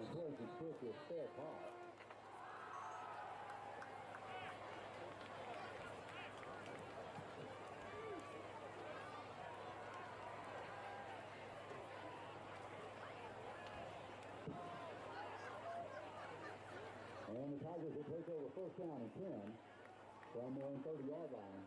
And Poison Trick is fair call. And the Tigers will take over first down and 10 from their own 30-yard line.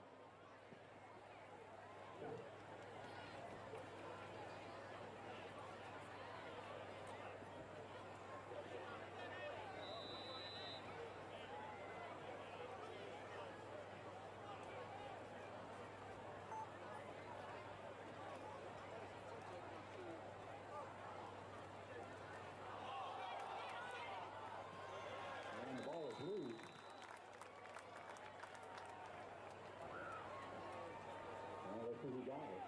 Loose. And let's see who got it.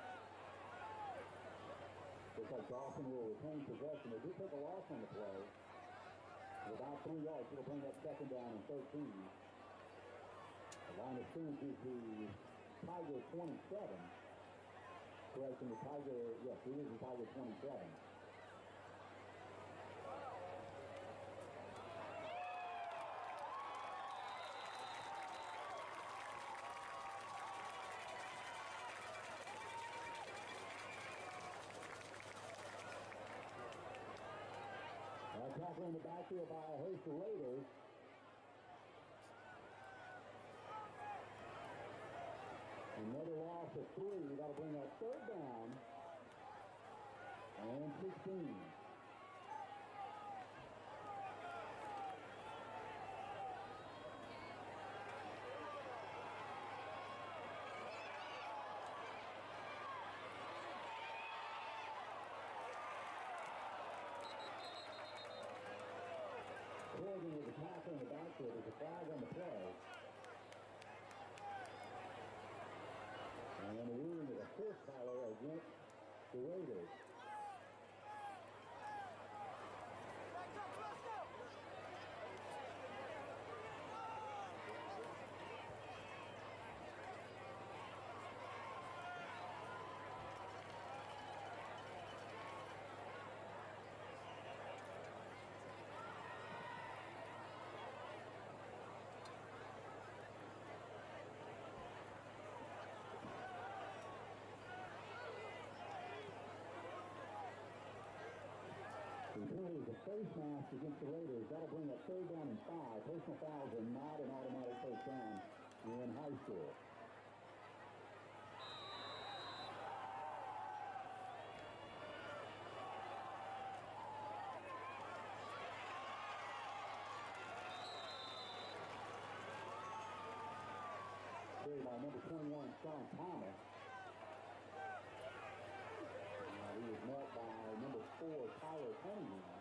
Looks like Dawson will retain possession. They did take a loss on the play. About 3 yards, it'll bring up second down and 13. The line of scrimmage is the Tiger 27. Correction, the Tiger, yes, it is the Tiger 27. Tackle in the backfield by a host of Raiders. Another loss of 3. That'll bring up third down and 16. With the tackle in the backfield, there's a flag on the play. And a ruling of a force foul against the Raiders. The face mask against the Raiders, that'll bring up third down and 5. Personal fouls are not an automatic first down in high school. Carried by number 21, Sean Thomas. He was met by number 4, Tyler Cunningham.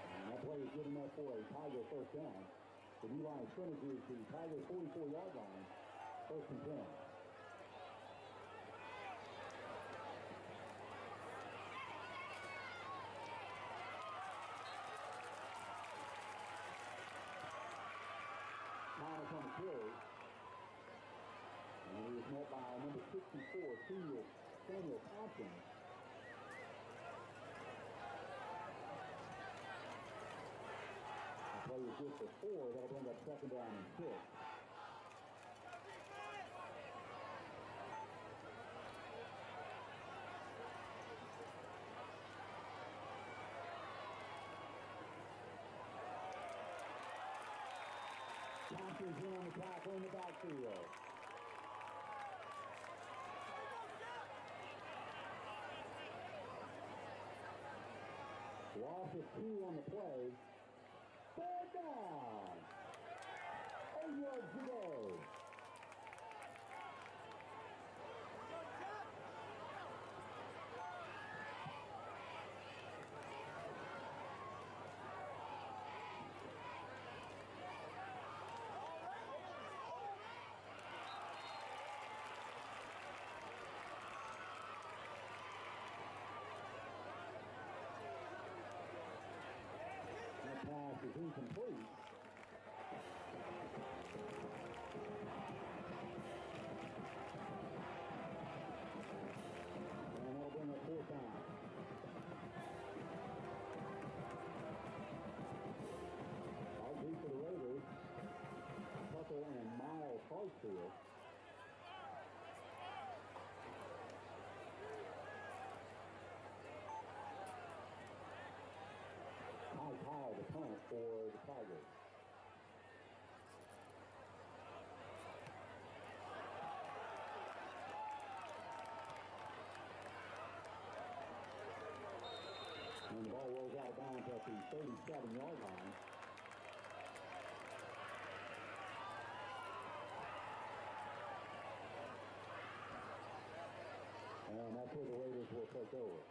And that play is good enough for a Tiger first down. The new line of scrimmage is the Tiger 44-yard line, first and 10. Thomas on the carry. And he was met by number 64, senior Samuel Thompson. The play is good for 4. That'll bring up second down and 6. Thompson's in on the tackle in the backfield. Loss of 2 on the play. Third down. 8 yards to go. Pass is incomplete. And that'll bring up fourth down. for the Tigers. And the ball rolls out of bounds at the 37-yard line. And that's where the Raiders will take over.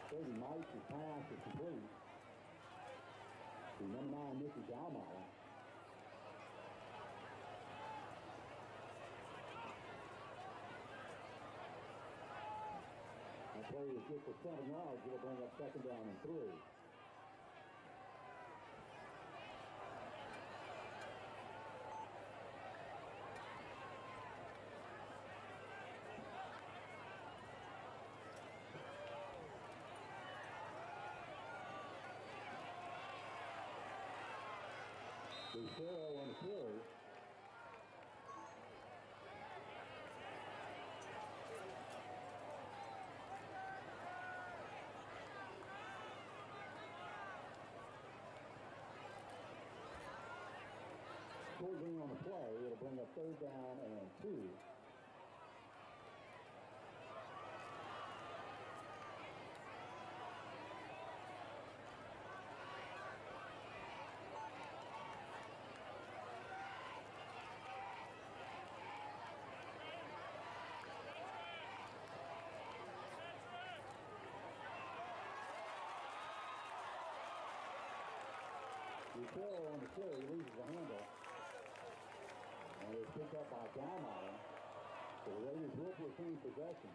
Brady Mike's pass is complete to number 9, Nicky Dalmauer. That play is good for 7 yards. It'll bring up 2nd down and 3. Lucero on the carry. Scoring on the play, it'll bring up 3rd down and 2. Lucero on the carry loses the handle. And it's picked up by Dalmauer. So the Raiders will retain possession.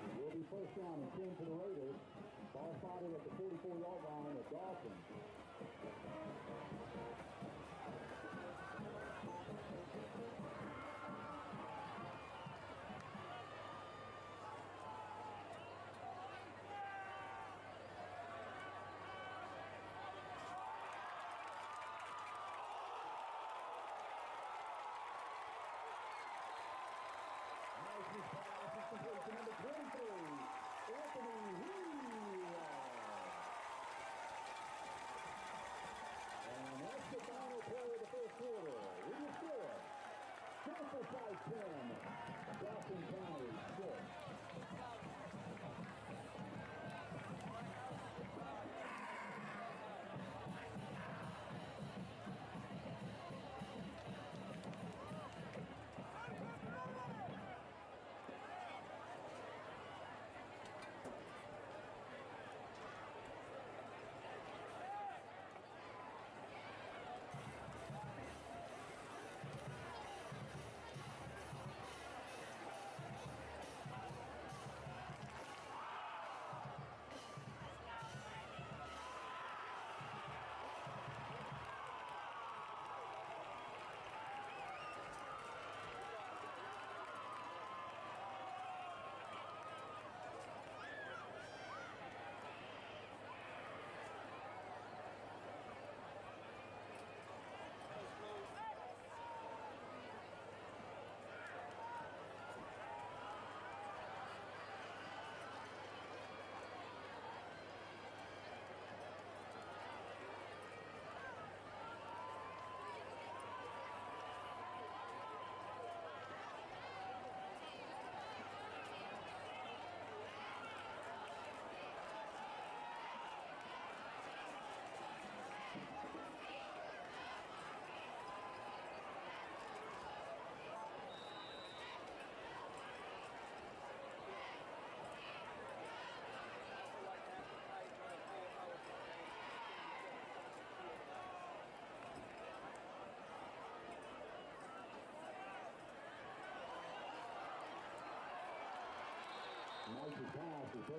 It will be 1st down and 10 for the Raiders. Ball spotted at the 44-yard line of Dawson.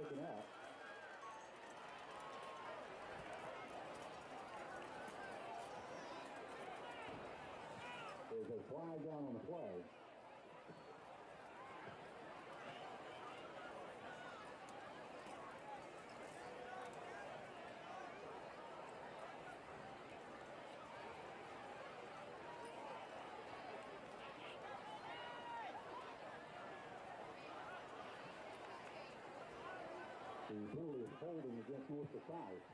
taken up. There's a flag down on the play. The penalty is holding against North Forsyth.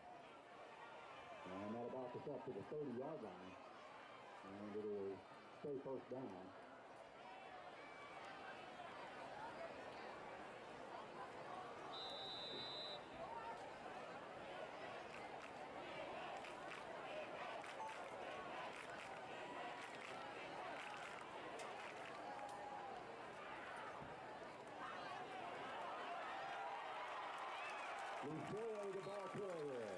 And that about us up to the 30-yard line. And it will stay first down. Enjoy the ball carrier.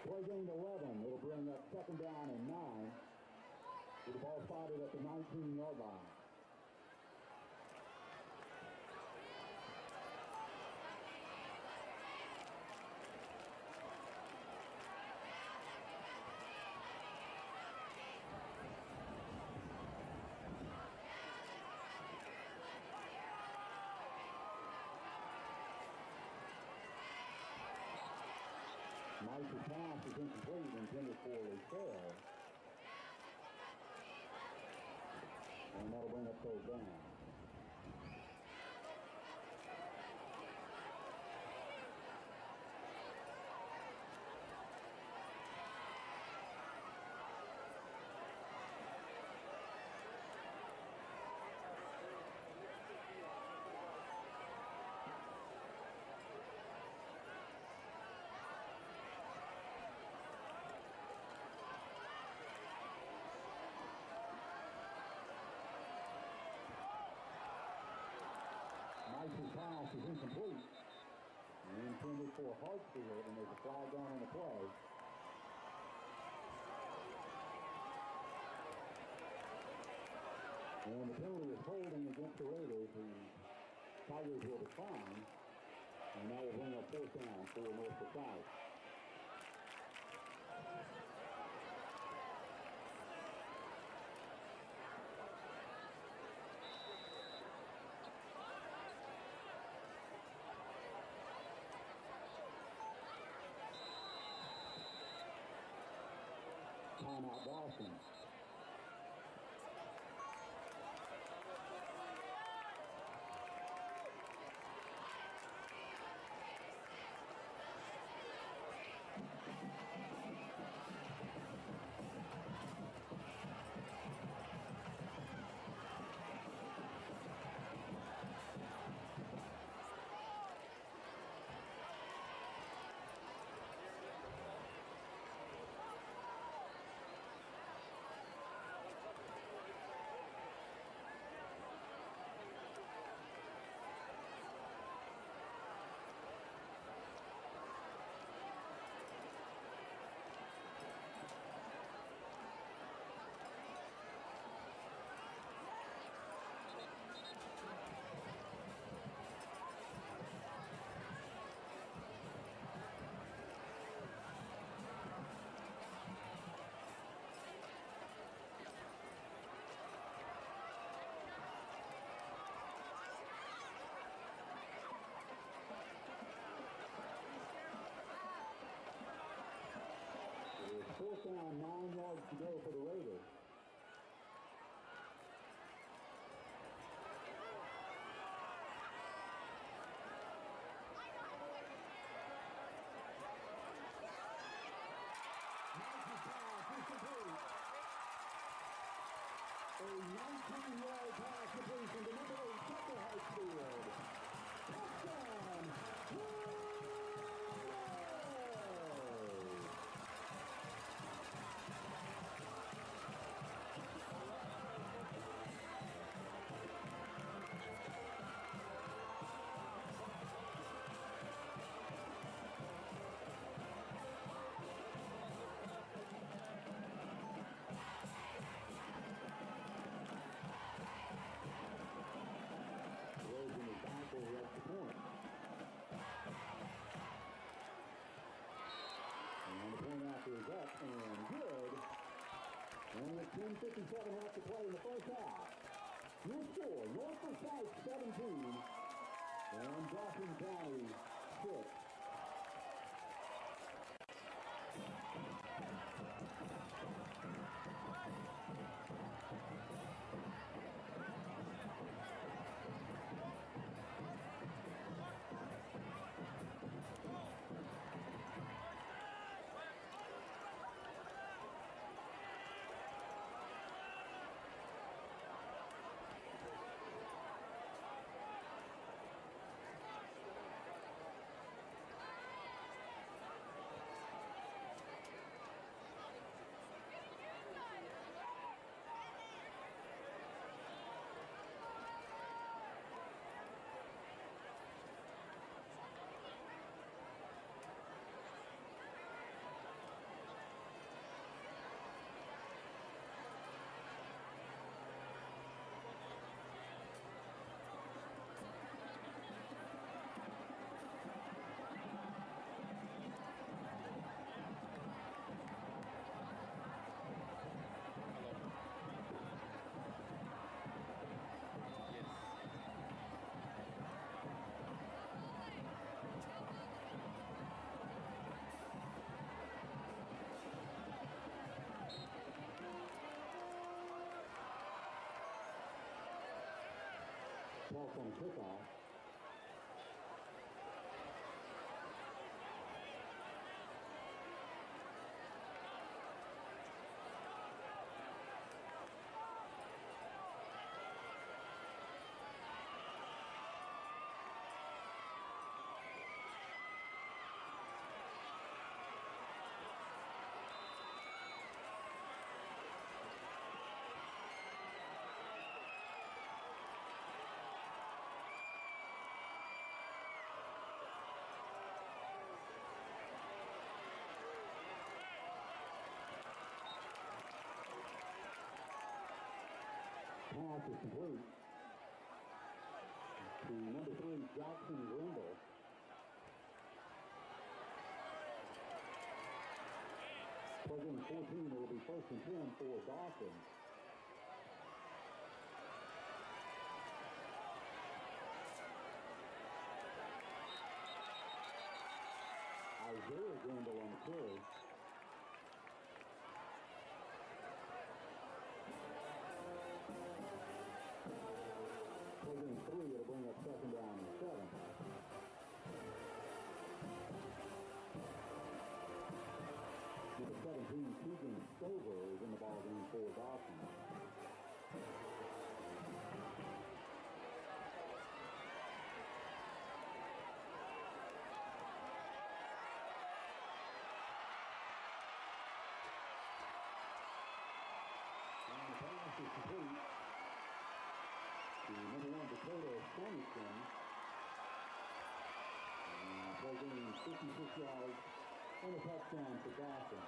Play gained 11. It'll bring up second down and 9. With the ball spotted at the 19-yard line. Nice's pass is incomplete, intended for a fair. And that'll bring up third down. Nice's pass is incomplete. Intended for Hartsfield, and there's a flag down on the play. And the penalty is holding against the Raiders. The Tigers will decline. And that will bring up fourth down for North Forsyth. Timeout Dawson. Fourth down, 9 yards to go for the Raiders. Nice's pass is complete. A 19-yard pass completion to number 8, Tucker Hartsfield. Touchdown! 1:57 left to play in the first half. Your score, North Forsyth 17 and Dawson County 6. Ball from kickoff. Pass is complete to number 3, Jackson Grindle. Plugging 14, it will be 1st and 10 for Dawson. Isaiah Grindle on the carry. Taking 3, it'll bring up 2nd down and 7. Number 17, Keegan Stover is in the ball game for Dawson. And the pass is complete to number 1, Dakota Sonnington. Taking 56 yards and a touchdown for Dawson.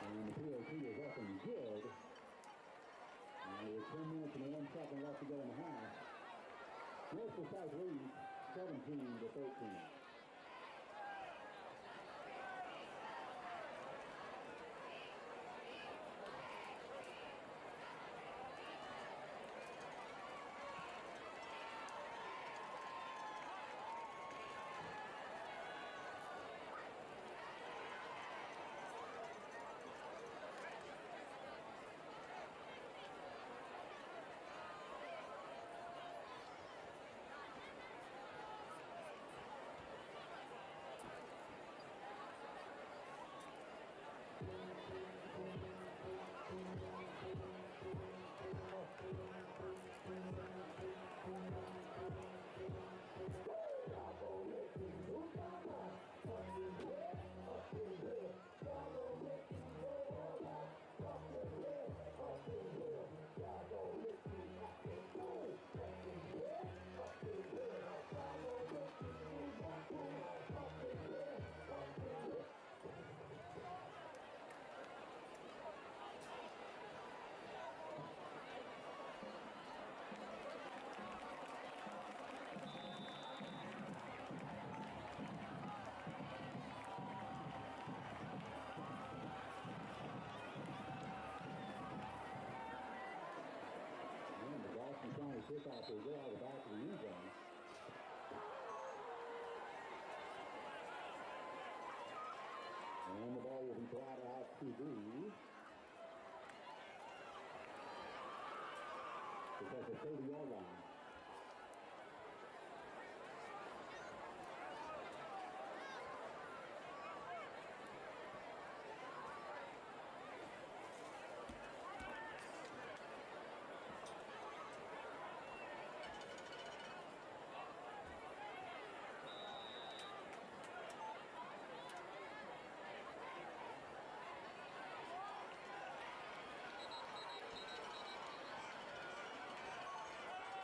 And the PAT is up and good. And with 10 minutes and 1 second left to go in the half. North Forsyth leads 17-13. kickoff will go out the back of the end zone. And the ball will be brought out to the 30-yard line.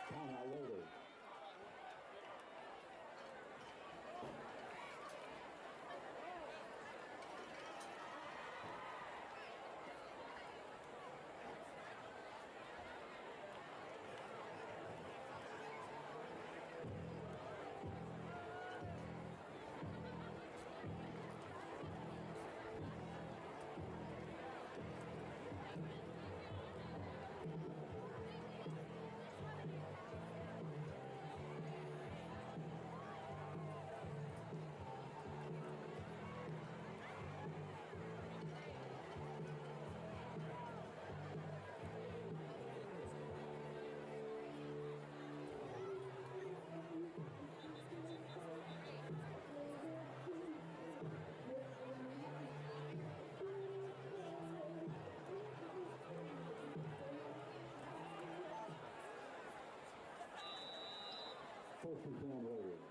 Timeout Raiders. First and 10 Raiders.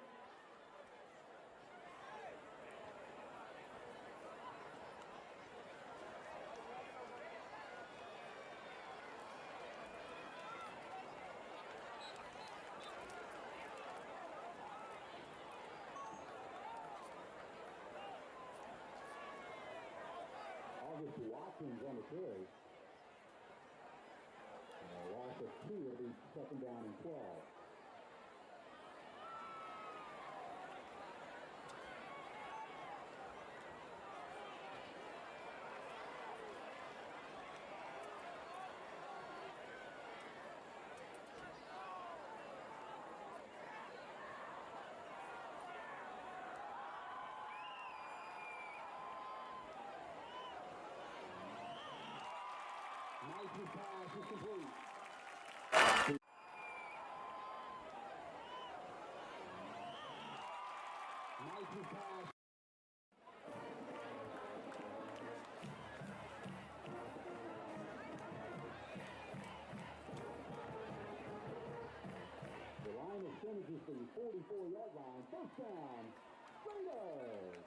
August Watkins on the carry. Loss of 2 will be second down and 12. Nice pass is complete. Nice pass. The line of scrimmage is the 44-yard line. First down. Raiders.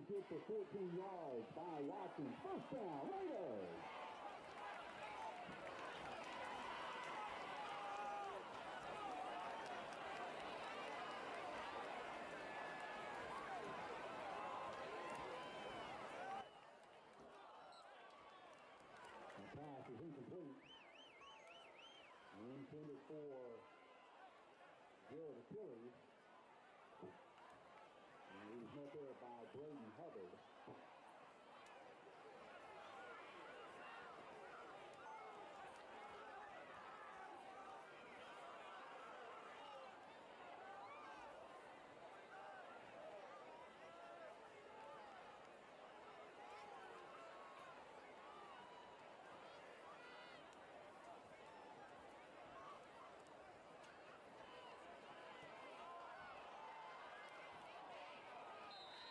Good for 14 yards by Watkins. First down, Raiders. The pass is incomplete. Intended for Jared Achilles. And he's met there by Braden Hubbard.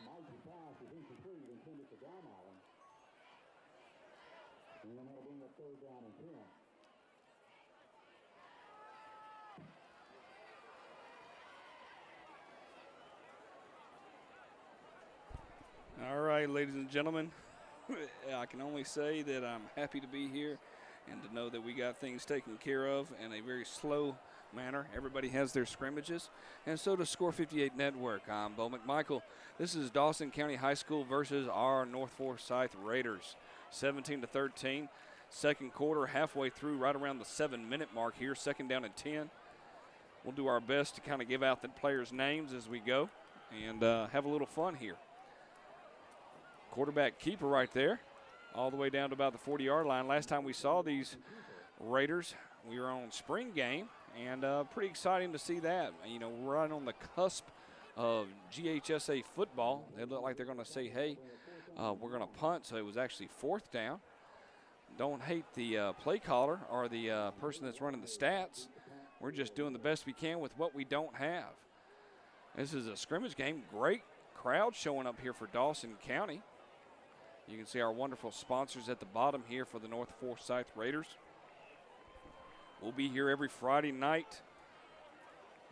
Mike's pass is incomplete, intended for Dom Allen. And then that'll bring up third down and 10. right, ladies and gentlemen, I can only say that I'm happy to be here and to know that we got things taken care of in a very slow manner. Everybody has their scrimmages, and so does Score 58 Network. I'm Bo McMichael. This is Dawson County High School versus our North Forsyth Raiders, 17-13. Second quarter, halfway through, right around the 7-minute mark here, second down and 10. We'll do our best to kind of give out the players' names as we go and have a little fun here. Quarterback keeper right there, all the way down to about the 40-yard line. Last time we saw these Raiders, we were on spring game, and pretty exciting to see that. You know, we're right on the cusp of GHSA football. They look like they're going to say, hey, we're going to punt, so it was actually fourth down. Don't hate the play caller or the person that's running the stats. We're just doing the best we can with what we don't have. This is a scrimmage game. Great crowd showing up here for Dawson County. You can see our wonderful sponsors at the bottom here for the North Forsyth Raiders. We'll be here every Friday night,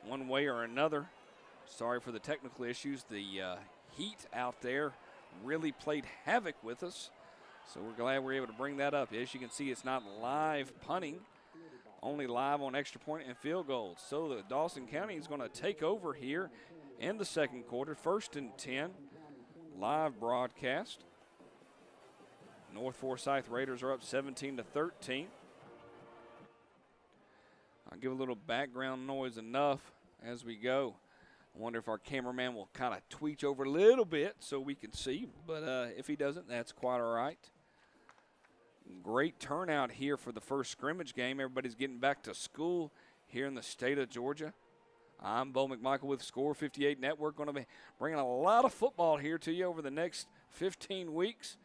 one way or another. Sorry for the technical issues. The heat out there really played havoc with us. So we're glad we're able to bring that up. As you can see, it's not live punting, only live on extra point and field goals. So the Dawson County is going to take over here in the second quarter, 1st and 10, live broadcast. North Forsyth Raiders are up 17-13. I'll give a little background noise enough as we go. I wonder if our cameraman will kind of tweak over a little bit so we can see, but if he doesn't, that's quite all right. Great turnout here for the first scrimmage game. Everybody's getting back to school here in the state of Georgia. I'm Bo McMichael with Score 58 Network. Going to be bringing a lot of football here to you over the next 15 weeks,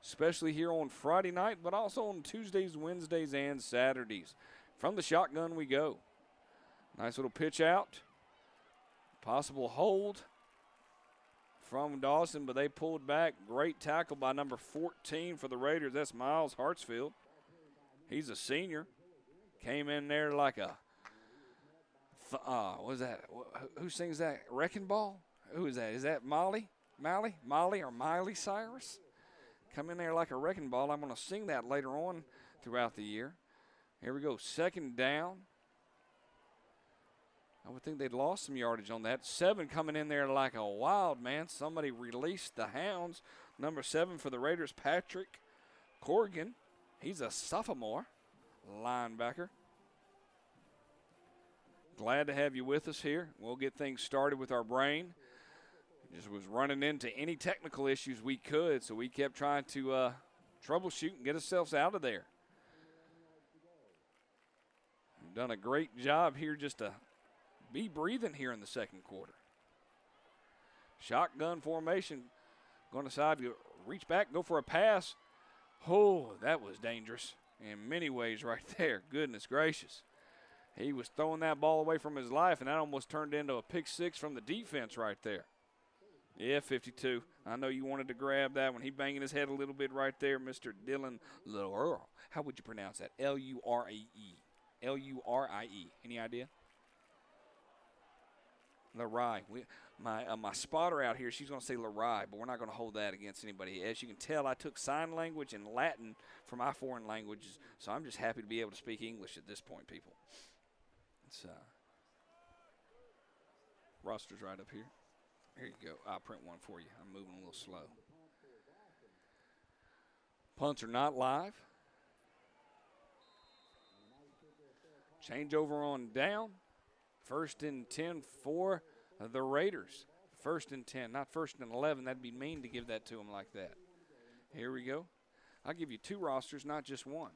especially here on Friday night, but also on Tuesdays, Wednesdays, and Saturdays. From the shotgun we go. Nice little pitch out. Possible hold from Dawson, but they pulled back. Great tackle by number 14 for the Raiders. That's Miles Hartsfield. He's a senior. Came in there like a, what is that? Who sings that? Wrecking Ball? Who is that? Is that Molly or Miley Cyrus? Come in there like a wrecking ball. I'm going to sing that later on throughout the year. Here we go, second down. I would think they'd lost some yardage on that. 7 coming in there like a wild man. Somebody released the hounds. Number 7 for the Raiders, Patrick Corrigan. He's a sophomore linebacker. Glad to have you with us here. We'll get things started with our brain. Just was running into any technical issues we could, so we kept trying to troubleshoot and get ourselves out of there. We've done a great job here just to be breathing here in the second quarter. Shotgun formation. Going to decide to reach back, go for a pass. Oh, that was dangerous in many ways right there. Goodness gracious. He was throwing that ball away from his life, and that almost turned into a pick 6 from the defense right there. Yeah, 52. I know you wanted to grab that one. He banging his head a little bit right there, Mr. Dylan Lurie. How would you pronounce that? L-U-R-A-E. L-U-R-I-E. Any idea? Lurie. My spotter out here, she's going to say Lurie, but we're not going to hold that against anybody. As you can tell, I took sign language and Latin for my foreign languages, so I'm just happy to be able to speak English at this point, people. It's roster's right up here. Here you go. I'll print one for you. I'm moving a little slow. Punts are not live. Changeover on down. 1st and 10 for the Raiders. 1st and 10, not 1st and 11. That'd be mean to give that to them like that. Here we go. I'll give you 2 rosters, not just one.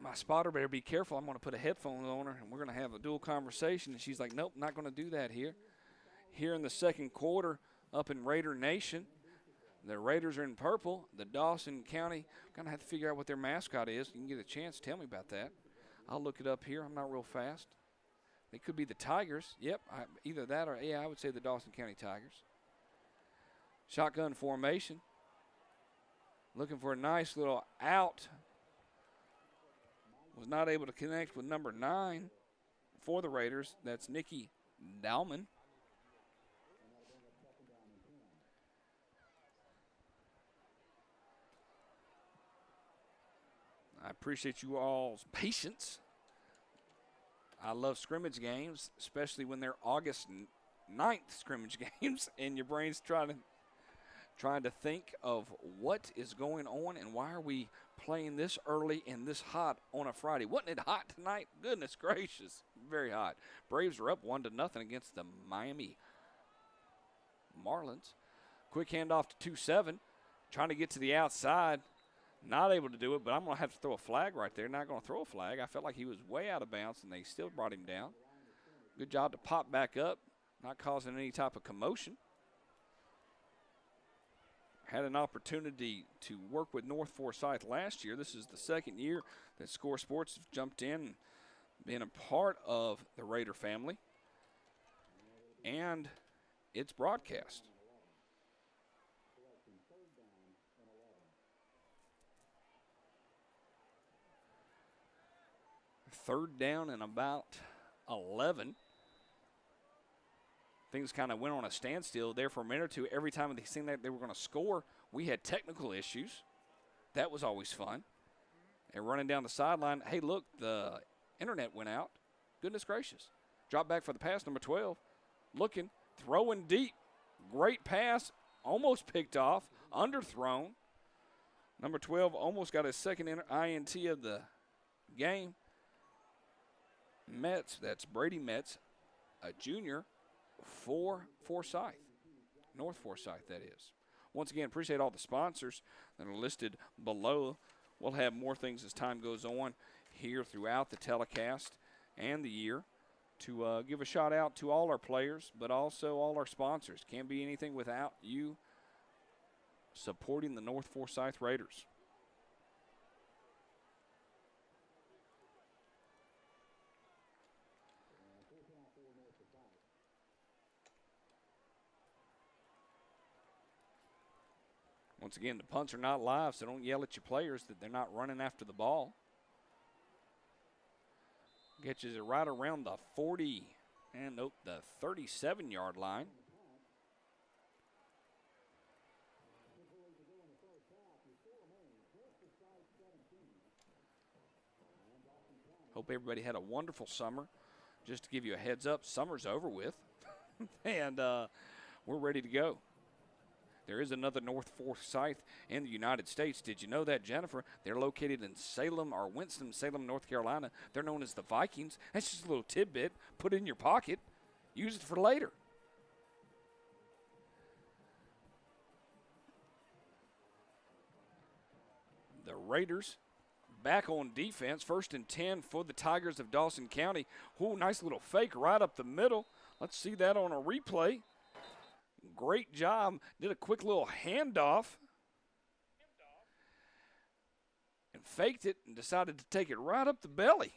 My spotter better be careful. I'm going to put a headphone on her, and we're going to have a dual conversation. And she's like, nope, not going to do that here. Here in the second quarter, up in Raider Nation, the Raiders are in purple. The Dawson County, going to have to figure out what their mascot is. You can get a chance. Tell me about that. I'll look it up here. I'm not real fast. They could be the Tigers. Yep, either that or, yeah, I would say the Dawson County Tigers. Shotgun formation. Looking for a nice little out. Was not able to connect with number 9 for the Raiders. That's Nikki Dawson. I appreciate you all's patience. I love scrimmage games, especially when they're August 9th scrimmage games, and your brain's trying to think of what is going on and why are we playing this early and this hot on a Friday. Wasn't it hot tonight? Goodness gracious, very hot. Braves are up 1-0 against the Miami Marlins. Quick handoff to 2-7, trying to get to the outside. Not able to do it, but I'm going to have to throw a flag right there. Not going to throw a flag. I felt like he was way out of bounds, and they still brought him down. Good job to pop back up, not causing any type of commotion. Had an opportunity to work with North Forsyth last year. This is the second year that Score Sports has jumped in and been a part of the Raider family and its broadcast. Third down and about 11. Things kind of went on a standstill there for a minute or two. Every time they seemed like they were going to score, we had technical issues. That was always fun. And running down the sideline, hey, look, the internet went out. Goodness gracious. Drop back for the pass, number 12. Looking, throwing deep. Great pass, almost picked off, underthrown. Number 12 almost got his second INT of the game. Metz, that's Brady Metz, a junior for Forsyth, North Forsyth, that is. Once again, appreciate all the sponsors that are listed below. We'll have more things as time goes on here throughout the telecast and the year to give a shout out to all our players, but also all our sponsors. Can't be anything without you supporting the North Forsyth Raiders. Once again, the punts are not live, so don't yell at your players that they're not running after the ball. Gets you right around the 40, and nope, the 37-yard line. Hope everybody had a wonderful summer. Just to give you a heads up, summer's over with, and we're ready to go. There is another North Forsyth in the United States. Did you know that, Jennifer? They're located in Salem or Winston-Salem, North Carolina. They're known as the Vikings. That's just a little tidbit. Put it in your pocket. Use it for later. The Raiders back on defense. 1st and 10 for the Tigers of Dawson County. Ooh, nice little fake right up the middle. Let's see that on a replay. Great job. Did a quick little handoff. And faked it and decided to take it right up the belly.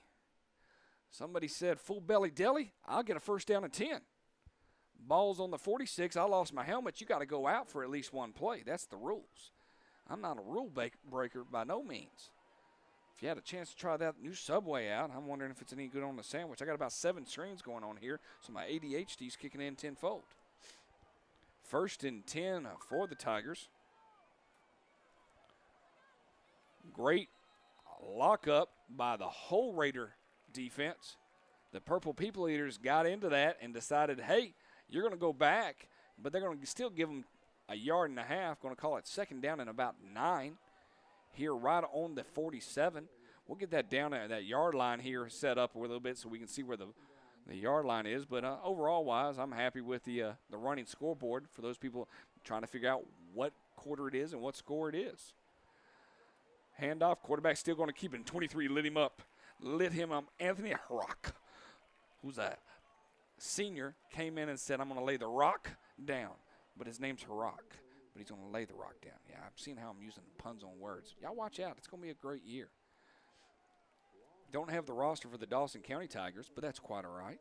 Somebody said, full belly deli, I'll get a 1st down and 10. Ball's on the 46. I lost my helmet. You got to go out for at least one play. That's the rules. I'm not a rule breaker by no means. If you had a chance to try that new Subway out, I'm wondering if it's any good on the sandwich. I got about 7 screens going on here, so my ADHD's kicking in tenfold. 1st and 10 for the Tigers. Great lockup by the whole Raider defense. The Purple People Eaters got into that and decided, hey, you're going to go back, but they're going to still give them a yard and a half. Going to call it 2nd down and about 9 here right on the 47. We'll get that down at that yard line here set up a little bit so we can see where the yard line is, but overall-wise, I'm happy with the running scoreboard for those people trying to figure out what quarter it is and what score it is. Handoff, quarterback still going to keep it in 23, lit him up. Anthony Rock, who's a senior, came in and said, I'm going to lay the rock down, but his name's Harak, but he's going to lay the rock down. Yeah, I've seen how I'm using puns on words. Y'all watch out. It's going to be a great year. Don't have the roster for the Dawson County Tigers, but that's quite all right.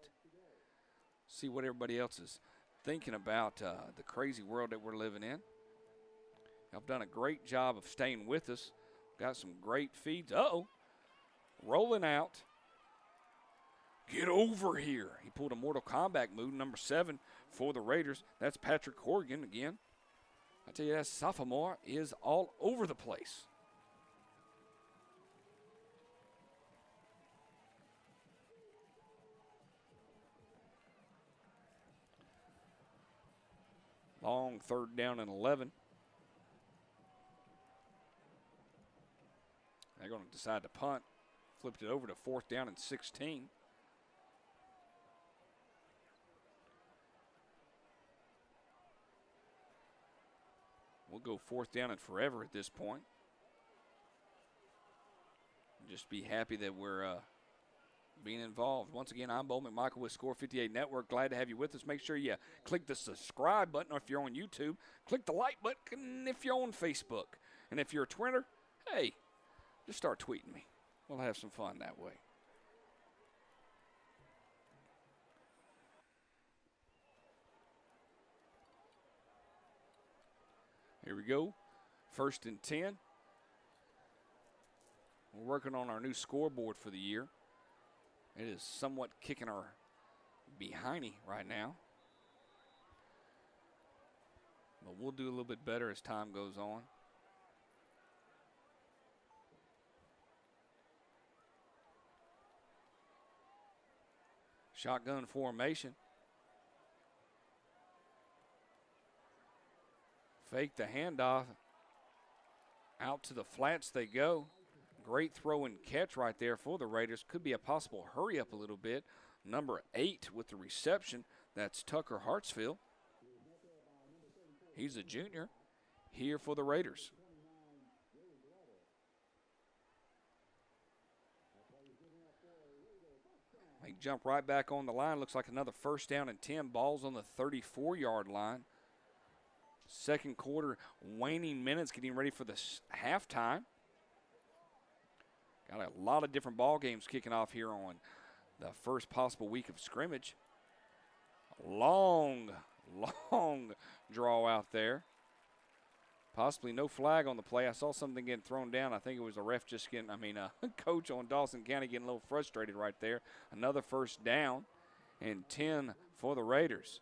See what everybody else is thinking about the crazy world that we're living in. Y'all done a great job of staying with us. Got some great feeds. Uh-oh. Rolling out Get over here. He pulled a Mortal Kombat move, number 7 for the Raiders. That's Patrick Horgan again. I tell you, that sophomore is all over the place. Long 3rd down and 11. They're going to decide to punt. Flipped it over to 4th down and 16. We'll go 4th down and forever at this point. Just be happy that we're being involved. Once again, I'm Bo McMichael with Score 58 Network. Glad to have you with us. Make sure you click the subscribe button, or if you're on YouTube, click the like button if you're on Facebook. And if you're a Twitter, hey, just start tweeting me. We'll have some fun that way. Here we go. 1st and 10. We're working on our new scoreboard for the year. It is somewhat kicking our behindy right now. But we'll do a little bit better as time goes on. Shotgun formation. Fake the handoff. Out to the flats they go. Great throw and catch right there for the Raiders. Could be a possible hurry up a little bit. Number 8 with the reception. That's Tucker Hartsfield. He's a junior here for the Raiders. They jump right back on the line. Looks like another 1st down and 10. Ball's on the 34-yard line. 2nd quarter, waning minutes, getting ready for the halftime. Got a lot of different ball games kicking off here on the first possible week of scrimmage. Long draw out there. Possibly no flag on the play. I saw something getting thrown down. I think it was a ref just getting, coach on Dawson County getting a little frustrated right there. Another 1st down and 10 for the Raiders.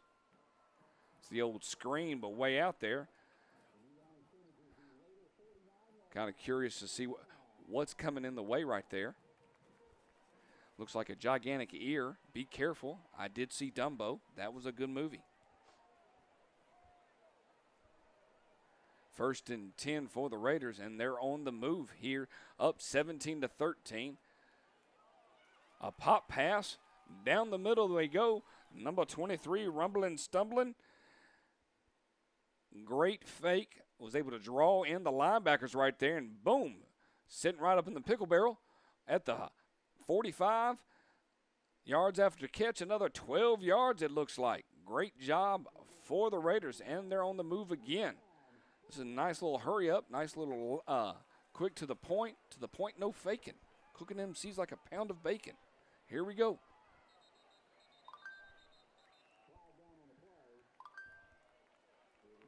It's the old screen, but way out there. Kind of curious to see what's coming in the way right there. Looks like a gigantic ear. Be careful. I did see Dumbo. That was a good movie. 1st and 10 for the Raiders, and they're on the move here, up 17-13. A pop pass. Down the middle they go. Number 23, rumbling, stumbling. Great fake. Was able to draw in the linebackers right there, and boom, sitting right up in the pickle barrel at the 45. Yards after catch, another 12 yards it looks like. Great job for the Raiders, and they're on the move again. This is a nice little hurry up, nice little quick to the point, no faking. Cooking MC's like a pound of bacon. Here we go.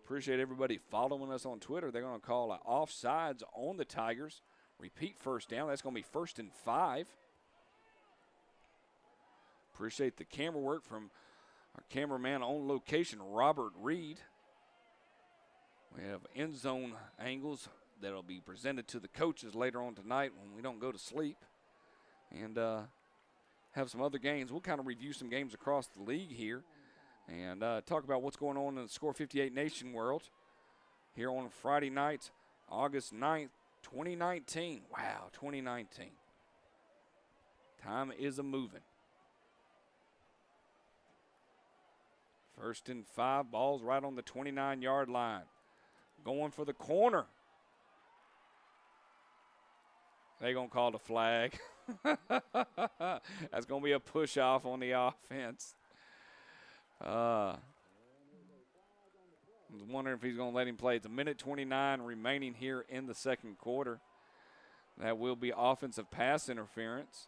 Appreciate everybody following us on Twitter. They're going to call offsides on the Tigers. Repeat 1st down. That's going to be 1st and 5. Appreciate the camera work from our cameraman on location, Robert Reed. We have end zone angles that will be presented to the coaches later on tonight when we don't go to sleep. And have some other games. We'll kind of review some games across the league here and talk about what's going on in the Score 58 Nation world here on Friday night, August 9th, 2019. Wow, 2019. Time is a-moving. 1st and 5, ball's right on the 29-yard line. Going for the corner. They're going to call the flag. That's going to be a push-off on the offense. I was wondering if he's going to let him play. It's 1:29 remaining here in the 2nd quarter. That will be offensive pass interference.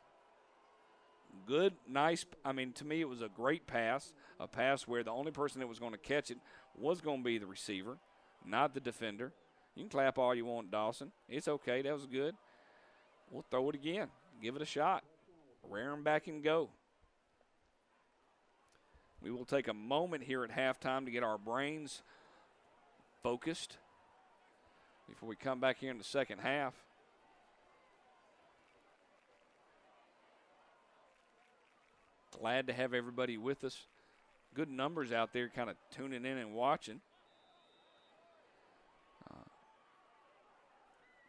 Good, nice. To me, it was a great pass. A pass where the only person that was going to catch it was going to be the receiver, not the defender. You can clap all you want, Dawson. It's okay. That was good. We'll throw it again. Give it a shot. Rear him back and go. We will take a moment here at halftime to get our brains focused before we come back here in the second half. Glad to have everybody with us. Good numbers out there kind of tuning in and watching.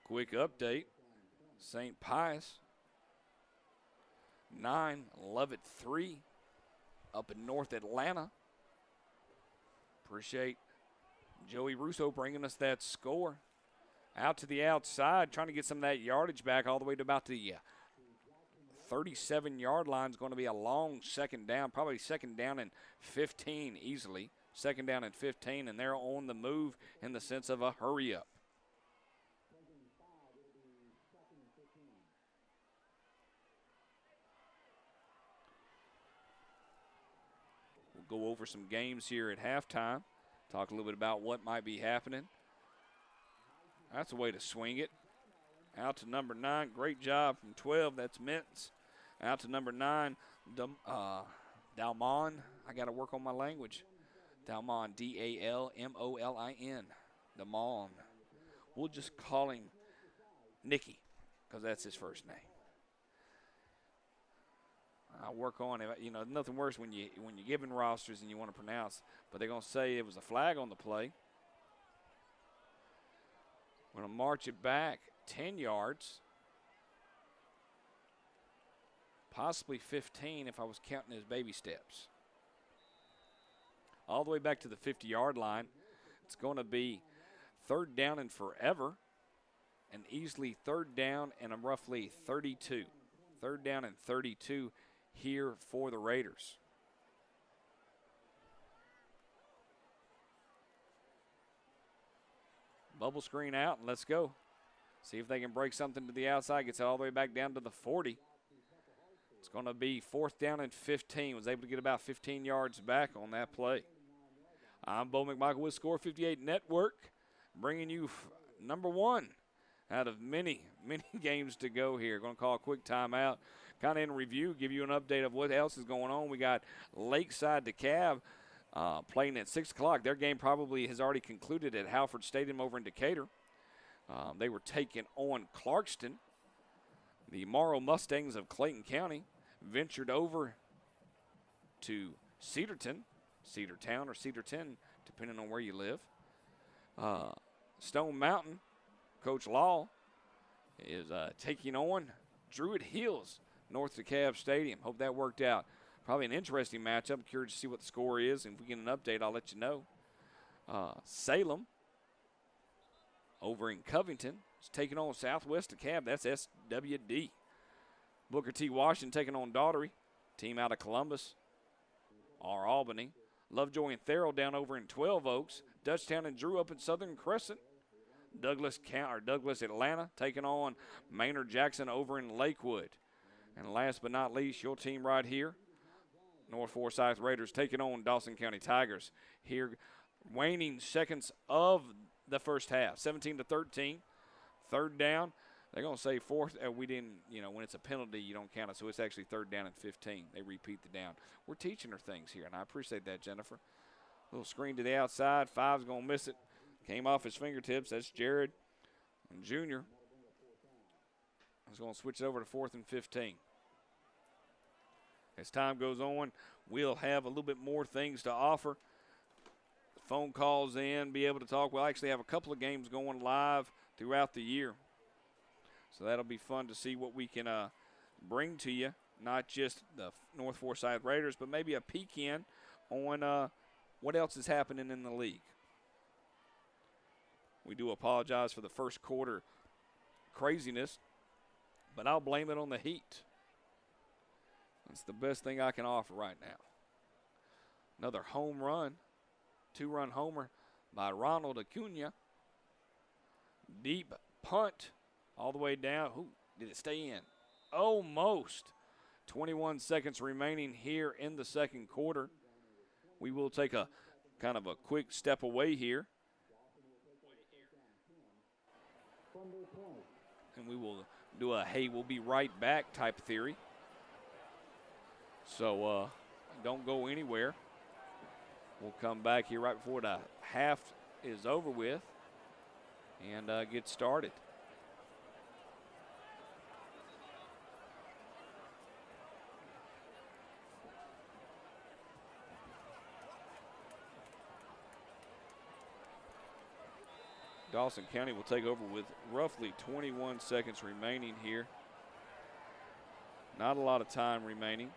Quick update. St. Pius 9, Lovett 3 up in North Atlanta. Appreciate Joey Russo bringing us that score. Out to the outside, trying to get some of that yardage back all the way to about the 37-yard line. Is going to be a long second down, probably second down and 15 easily. Second down and 15, and they're on the move in the sense of a hurry up. We'll go over some games here at halftime. Talk a little bit about what might be happening. That's a way to swing it. Out to number 9. Great job from 12. That's Mintz. Out to number 9, Dalmon. I got to work on my language. Dalmon, D-A-L-M-O-L-I-N. Dalmon. We'll just call him Nicky because that's his first name. I'll work on it. You know, nothing worse when you're giving rosters and you want to pronounce, but they're going to say it was a flag on the play. We're going to march it back 10 yards, possibly 15 if I was counting his baby steps. All the way back to the 50-yard line. It's going to be third down and forever, and easily third down and a roughly 32. Third down and 32 here for the Raiders. Bubble screen out, and let's go. See if they can break something to the outside. Gets it all the way back down to the 40. It's going to be fourth down and 15. Was able to get about 15 yards back on that play. I'm Bo McMichael with Score 58 Network, bringing you number 1 out of many, many games to go here. Going to call a quick timeout. Kind of in review, give you an update of what else is going on. We got Lakeside DeKalb playing at 6 o'clock. Their game probably has already concluded at Halford Stadium over in Decatur. They were taking on Clarkston. The Morrow Mustangs of Clayton County ventured over to Cedarton, Cedartown or Cedarton, depending on where you live. Stone Mountain, Coach Law, is taking on Druid Hills, North DeKalb Stadium. Hope that worked out. Probably an interesting matchup. Curious to see what the score is. And if we get an update, I'll let you know. Salem over in Covington is taking on Southwest DeKalb. That's SWD. Booker T. Washington taking on Daughtery. Team out of Columbus or Albany. Lovejoy and Therrell down over in 12 Oaks. Dutchtown and Drew up in Southern Crescent. Douglas Atlanta taking on Maynard Jackson over in Lakewood. And last but not least, your team right here, North Forsyth Raiders taking on Dawson County Tigers. Here, waning seconds of the first half, 17-13. Third down. They're going to say fourth. We didn't, when it's a penalty, you don't count it. So it's actually third down and 15. They repeat the down. We're teaching her things here, and I appreciate that, Jennifer. Little screen to the outside. Five's going to miss it. Came off his fingertips. That's Jared Jr. He's going to switch it over to 4th and 15. As time goes on, we'll have a little bit more things to offer. Phone calls in, be able to talk. We'll actually have a couple of games going live throughout the year. So that'll be fun to see what we can bring to you, not just the North Forsyth Raiders, but maybe a peek in on what else is happening in the league. We do apologize for the first quarter craziness, but I'll blame it on the heat. That's the best thing I can offer right now. Another home run, 2-run homer by Ronald Acuna. Deep punt all the way down. Ooh, did it stay in? Almost. 21 seconds remaining here in the second quarter. We will take a kind of a quick step away here. And we will do a hey, we'll be right back type theory. So don't go anywhere. We'll come back here right before the half is over with and get started. Dawson County will take over with roughly 21 seconds remaining here. Not a lot of time remaining.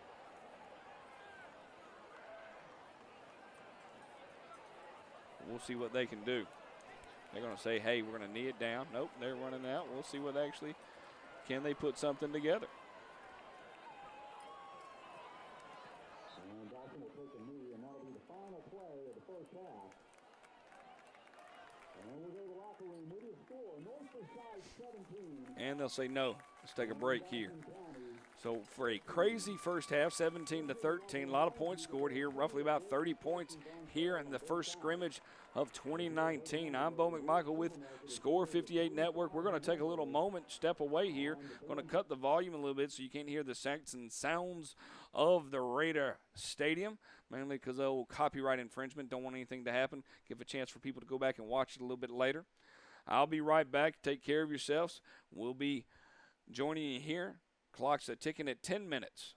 We'll see what they can do. They're going to say, hey, we're going to knee it down. Nope, they're running out. We'll see what actually, can they put something together? And Dawson will take a knee, and that'll be the final play of the first half. And we go to the locker room with your score, Northside 17. And they'll say, no, let's take a break here. So for a crazy first half, 17-13, a lot of points scored here, roughly about 30 points here in the first scrimmage of 2019. I'm Bo McMichael with Score 58 Network. We're going to take a little moment, step away here. Going to cut the volume a little bit so you can't hear the sights and sounds of the Raider Stadium, mainly because of old copyright infringement. Don't want anything to happen. Give a chance for people to go back and watch it a little bit later. I'll be right back. Take care of yourselves. We'll be joining you here. Clock's ticking at 10 minutes.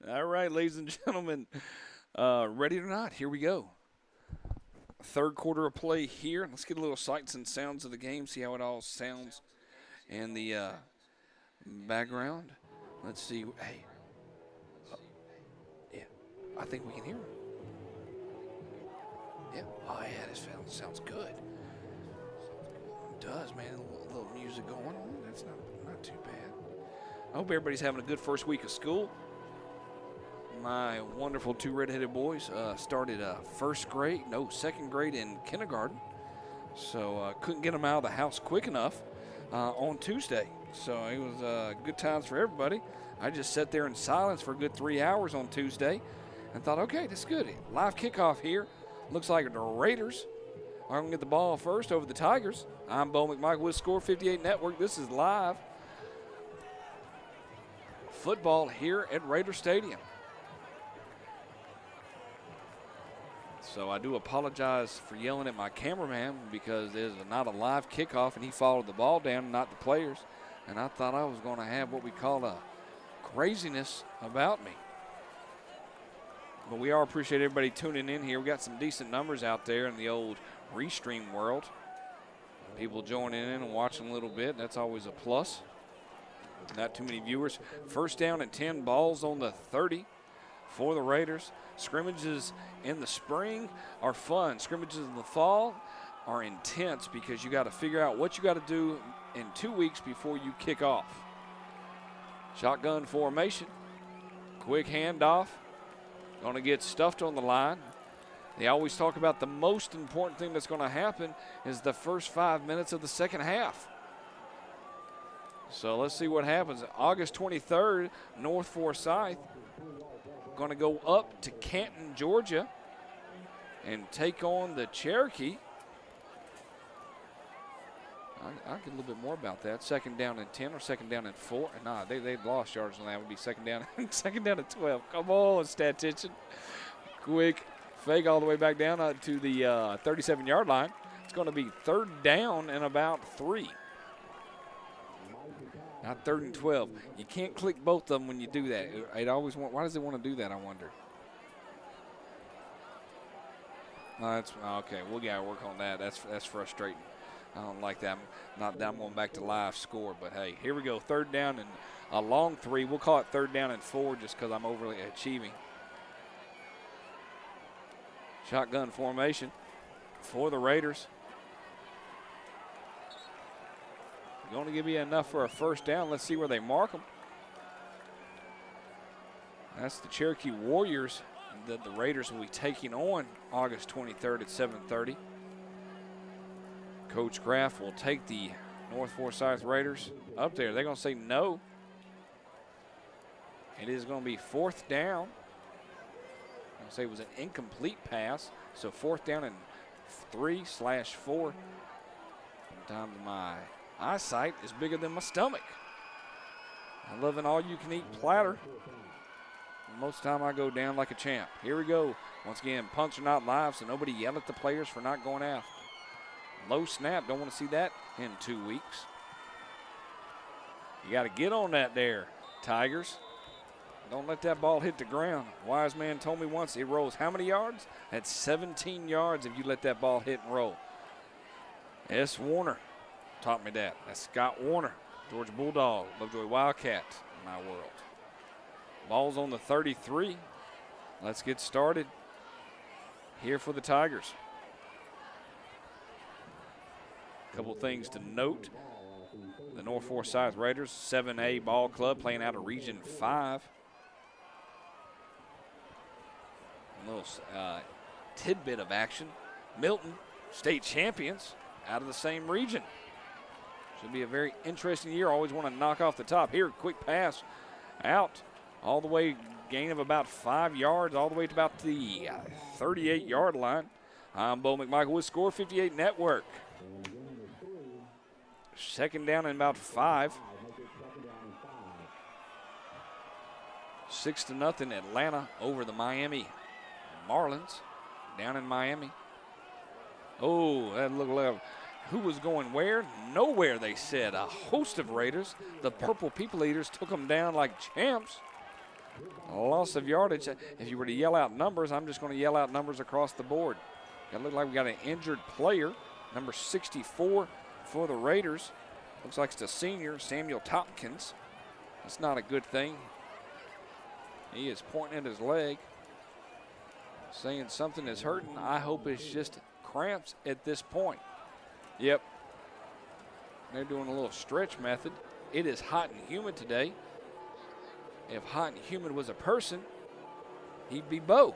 All right, ladies and gentlemen, ready or not, here we go. Third quarter of play here. Let's get a little sights and sounds of the game, see how it all sounds in the background. Let's see. Hey. Yeah, I think we can hear him. Yeah. Oh, yeah, this sounds good. It does, man. A little music going on. That's not too bad. I hope everybody's having a good first week of school. My wonderful two redheaded boys started second grade in kindergarten. So couldn't get them out of the house quick enough on Tuesday. So it was good times for everybody. I just sat there in silence for a good 3 hours on Tuesday and thought, okay, that's good. Live kickoff here. Looks like the Raiders are going to get the ball first over the Tigers. I'm Bo McMichael with Score 58 Network. This is live football here at Raider Stadium. So I do apologize for yelling at my cameraman because there's not a live kickoff and he followed the ball down, not the players. And I thought I was going to have what we call a craziness about me. But we all appreciate everybody tuning in here. We got some decent numbers out there in the old restream world. People joining in and watching a little bit. That's always a plus. Not too many viewers. First down and 10, balls on the 30 for the Raiders. Scrimmages in the spring are fun. Scrimmages in the fall are intense because you got to figure out what you got to do in 2 weeks before you kick off. Shotgun formation. Quick handoff. Going to get stuffed on the line. They always talk about the most important thing that's going to happen is the first 5 minutes of the second half. So let's see what happens. August 23rd, North Forsyth going to go up to Canton, Georgia, and take on the Cherokee. I'll get a little bit more about that. Second down and 10 or second down and 4. Nah, they've lost yards on that. It would be second down and 12. Come on, statistician. Quick fake all the way back down to the 37-yard line. It's going to be third down and about 3. Not third and 12. You can't click both of them when you do that. It always why does it want to do that, I wonder? That's okay. We got to work on that. That's frustrating. I don't like that. Not that I'm going back to live score, but hey, here we go. Third down and a long 3. We'll call it third down and 4 just because I'm overly achieving. Shotgun formation for the Raiders. Going to give you enough for a first down. Let's see where they mark them. That's the Cherokee Warriors that the Raiders will be taking on August 23rd at 7:30. Coach Graff will take the North Forsyth Raiders up there. They're going to say no. It is going to be fourth down. I'm going to say it was an incomplete pass. So fourth down and 3/4. Sometimes my eyesight is bigger than my stomach. I love an all-you-can-eat platter. Most of the time I go down like a champ. Here we go. Once again, punts are not live, so nobody yell at the players for not going after. Low snap. Don't want to see that in 2 weeks. You got to get on that there, Tigers. Don't let that ball hit the ground. Wise man told me once it rolls how many yards? That's 17 yards if you let that ball hit and roll. S. Warner taught me that. That's Scott Warner, Georgia Bulldog, Lovejoy Wildcat in my world. Ball's on the 33. Let's get started here for the Tigers. A couple things to note. The North Forsyth Raiders, 7A ball club playing out of Region 5. A little tidbit of action. Milton, state champions out of the same region. Should be a very interesting year. Always want to knock off the top. Here, quick pass out all the way, gain of about 5 yards, all the way to about the 38-yard line. I'm Bo McMichael with Score 58 Network. Second down and about 5. 6-0 Atlanta over the Miami Marlins down in Miami. Oh, that looked like who was going where? Nowhere, they said. A host of Raiders. The Purple People Eaters took them down like champs. loss of yardage. If you were to yell out numbers, I'm just going to yell out numbers across the board. It looked like we got an injured player, number 64 for the Raiders. Looks like it's a senior, Samuel Tompkins. That's not a good thing. He is pointing at his leg, saying something is hurting. I hope it's just cramps at this point. Yep. They're doing a little stretch method. It is hot and humid today. If hot and humid was a person, he'd be Bo.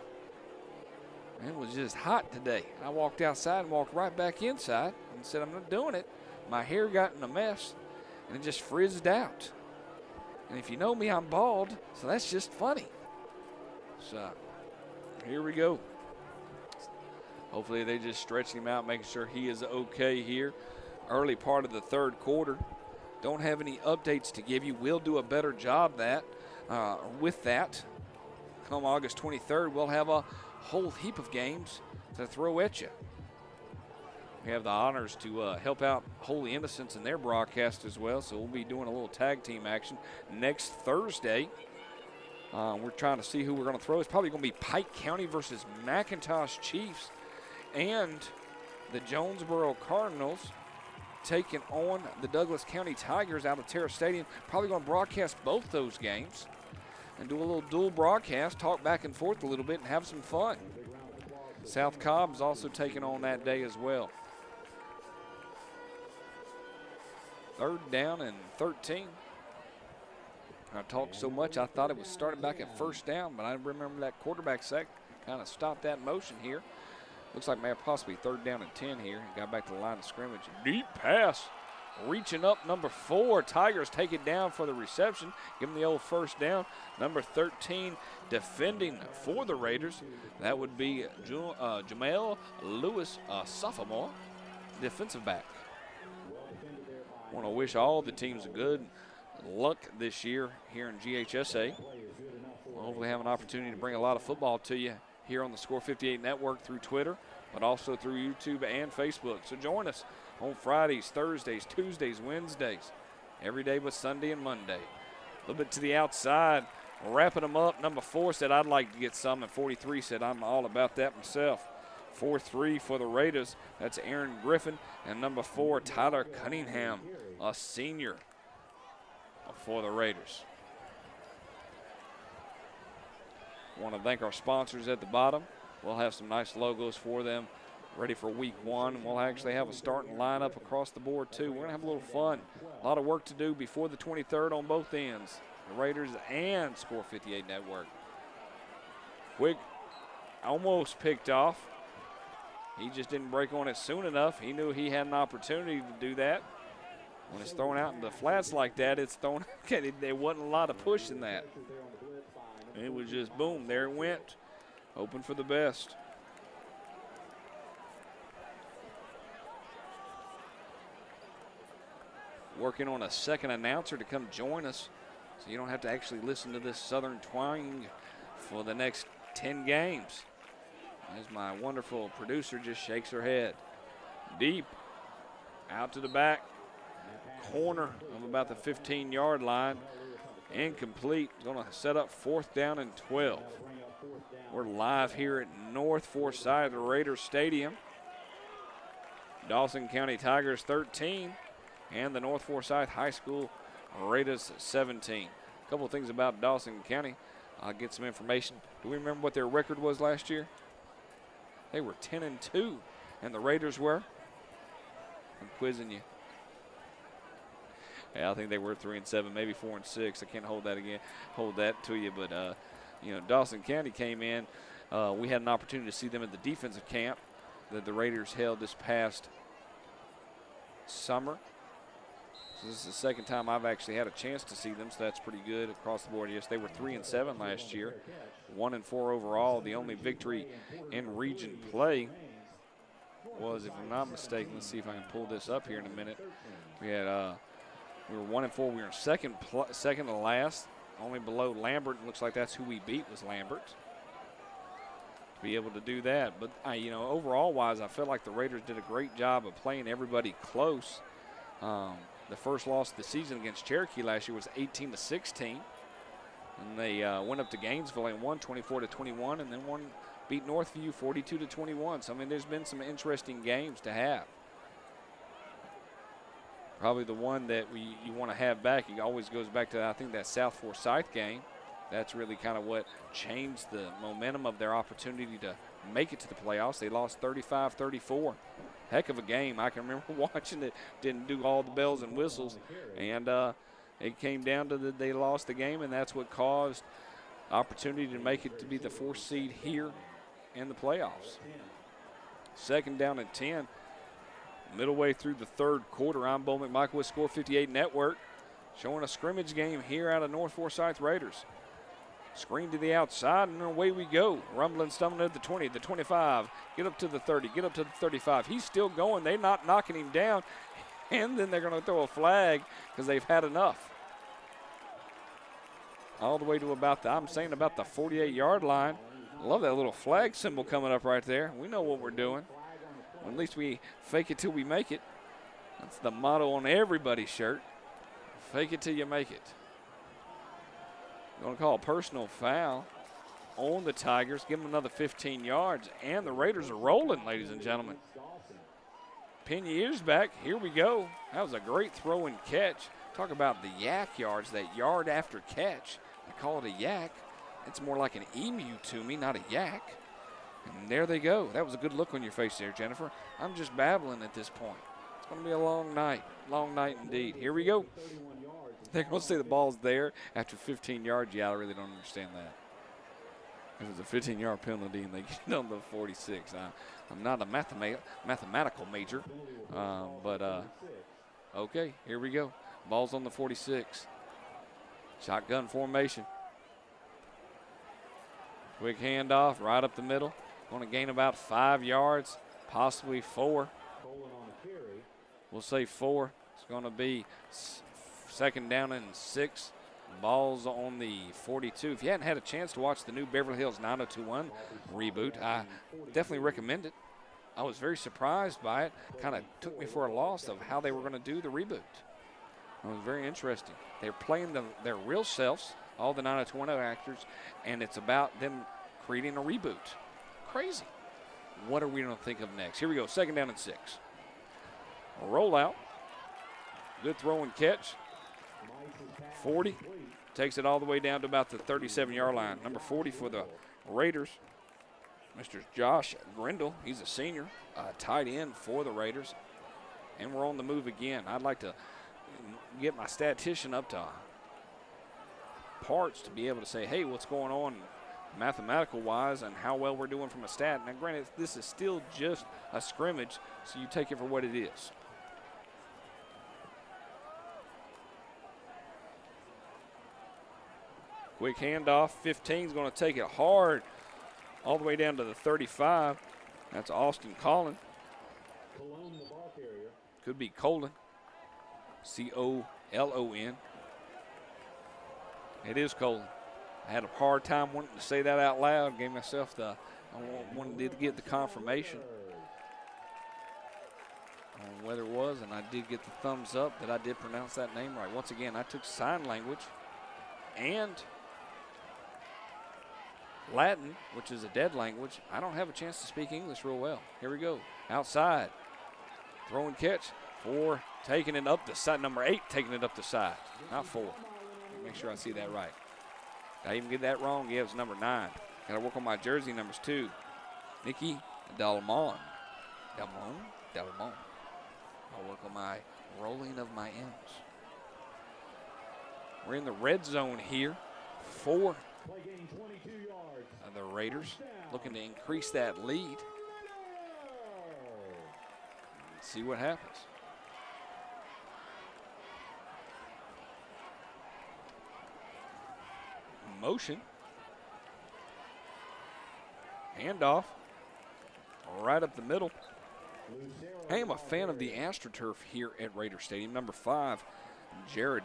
It was just hot today. I walked outside and walked right back inside and said, I'm not doing it. My hair got in a mess, and it just frizzed out. And if you know me, I'm bald, so that's just funny. So here we go. Hopefully they just stretching him out, making sure he is okay here. Early part of the third quarter. Don't have any updates to give you. We'll do a better job with that. Come August 23rd, we'll have a whole heap of games to throw at you. We have the honors to help out Holy Innocents in their broadcast as well, so we'll be doing a little tag team action next Thursday. We're trying to see who we're going to throw. It's probably going to be Pike County versus McIntosh Chiefs and the Jonesboro Cardinals taking on the Douglas County Tigers out of Terra Stadium. Probably going to broadcast both those games and do a little dual broadcast, talk back and forth a little bit, and have some fun. South Cobb is also taking on that day as well. 3rd down and 13. I talked so much I thought it was starting back at 1st down, but I remember that quarterback sack kind of stopped that motion here. Looks like may possibly 3rd down and 10 here. Got back to the line of scrimmage. Deep pass. Reaching up, number 4. Tigers take it down for the reception. Give them the old 1st down. Number 13 defending for the Raiders. That would be Jamel Lewis, sophomore, defensive back. Want to wish all the teams good luck this year here in GHSA. We'll hopefully have an opportunity to bring a lot of football to you here on the Score 58 Network through Twitter, but also through YouTube and Facebook. So join us on Fridays, Thursdays, Tuesdays, Wednesdays, every day but Sunday and Monday. A little bit to the outside, wrapping them up. Number 4 said, I'd like to get some, and 43 said, I'm all about that myself. 4-3 for the Raiders. That's Aaron Griffin. And number 4, Tyler Cunningham, a senior for the Raiders. Want to thank our sponsors at the bottom. We'll have some nice logos for them ready for week 1. We'll actually have a starting lineup across the board too. We're going to have a little fun. A lot of work to do before the 23rd on both ends. The Raiders and Score 58 Network. Quick, almost picked off. He just didn't break on it soon enough. He knew he had an opportunity to do that. When it's thrown out in the flats like that, it's thrown. There wasn't a lot of push in that. It was just boom, there it went. Hoping for the best. Working on a second announcer to come join us so you don't have to actually listen to this Southern twang for the next 10 games. As my wonderful producer just shakes her head. Deep, out to the back, corner of about the 15-yard line. Incomplete. Going to set up 4th down and 12. We're live here at North Forsyth Raiders Stadium. Dawson County Tigers 13 and the North Forsyth High School Raiders 17. A couple of things about Dawson County. I'll get some information. Do we remember what their record was last year? They were 10-2, and the Raiders were. I'm quizzing you. Yeah, I think they were 3-7, maybe 4-6. I can't hold that to you, but Dawson County came in. We had an opportunity to see them at the defensive camp that the Raiders held this past summer. So this is the second time I've actually had a chance to see them, so that's pretty good across the board. Yes, they were 3-7 last year, 1-4 overall. The only victory in region play was, if I'm not mistaken, let's see if I can pull this up here in a minute. We had we were 1-4. We were second to last, only below Lambert. It looks like that's who we beat was Lambert. To be able to do that, but overall wise, I felt like the Raiders did a great job of playing everybody close. The first loss of the season against Cherokee last year was 18-16, And they went up to Gainesville and won 24-21, and then beat Northview 42-21. So, I mean, there's been some interesting games to have. Probably the one that you want to have back, it always goes back to, I think, that South Forsyth game. That's really kind of what changed the momentum of their opportunity to make it to the playoffs. They lost 35-34. Heck of a game. I can remember watching it. Didn't do all the bells and whistles. And it came down to they lost the game, and that's what caused opportunity to make it to be the 4th seed here in the playoffs. 2nd down and 10. Middle way through the 3rd quarter. I'm Bo McMichael with Score 58 Network, showing a scrimmage game here out of North Forsyth Raiders. Screen to the outside, and away we go. Rumbling, stumbling at the 20, the 25. Get up to the 30, get up to the 35. He's still going. They're not knocking him down. And then they're going to throw a flag because they've had enough. All the way to about the 48-yard line. I love that little flag symbol coming up right there. We know what we're doing. At least we fake it till we make it. That's the motto on everybody's shirt. Fake it till you make it. Going to call a personal foul on the Tigers. Give them another 15 yards. And the Raiders are rolling, ladies and gentlemen. Pin your ears back. Here we go. That was a great throw and catch. Talk about the yak yards, that yard after catch. I call it a yak. It's more like an emu to me, not a yak. And there they go. That was a good look on your face there, Jennifer. I'm just babbling at this point. It's going to be a long night indeed. Here we go. They're going to say the ball's there after 15 yards. Yeah, I really don't understand that. It was a 15-yard penalty, and they get on the 46. I'm not a mathematical major, but okay, here we go. Ball's on the 46. Shotgun formation. Quick handoff right up the middle. Going to gain about 5 yards, possibly 4. We'll say 4. It's going to be 2nd down and 6. Ball's on the 42. If you hadn't had a chance to watch the new Beverly Hills 90210 reboot, I definitely recommend it. I was very surprised by it. Kind of took me for a loss of how they were going to do the reboot. It was very interesting. They're playing their real selves, all the 90210 actors, and it's about them creating a reboot. Crazy. What are we going to think of next? Here we go, 2nd down and 6. A rollout. Good throw and catch. 40. Takes it all the way down to about the 37-yard line. Number 40 for the Raiders, Mr. Josh Grindle. He's a senior, tight end for the Raiders. And we're on the move again. I'd like to get my statistician up to parts to be able to say, hey, what's going on mathematical-wise and how well we're doing from a stat. Now, granted, this is still just a scrimmage, so you take it for what it is. Quick handoff. 15 is going to take it hard all the way down to the 35. That's Austin Collin. Could be Colon. C-O-L-O-N. It is Colon. I had a hard time wanting to say that out loud. Gave myself I wanted to get the confirmation on whether it was, and I did get the thumbs up that I did pronounce that name right. Once again, I took sign language and Latin, which is a dead language. I don't have a chance to speak English real well. Here we go. Outside. Throw and catch. 4 taking it up the side. Number 8 taking it up the side. Not 4. Make sure I see that right. Did I even get that wrong? Yeah, it's number 9. Got to work on my jersey numbers too. Nikki Dalmon. Dalmon. I'll work on my rolling of my M's. We're in the red zone here. 4. The Raiders looking to increase that lead. Let's see what happens. Motion. Handoff. Right up the middle. I am a fan of the AstroTurf here at Raider Stadium. Number 5, Jared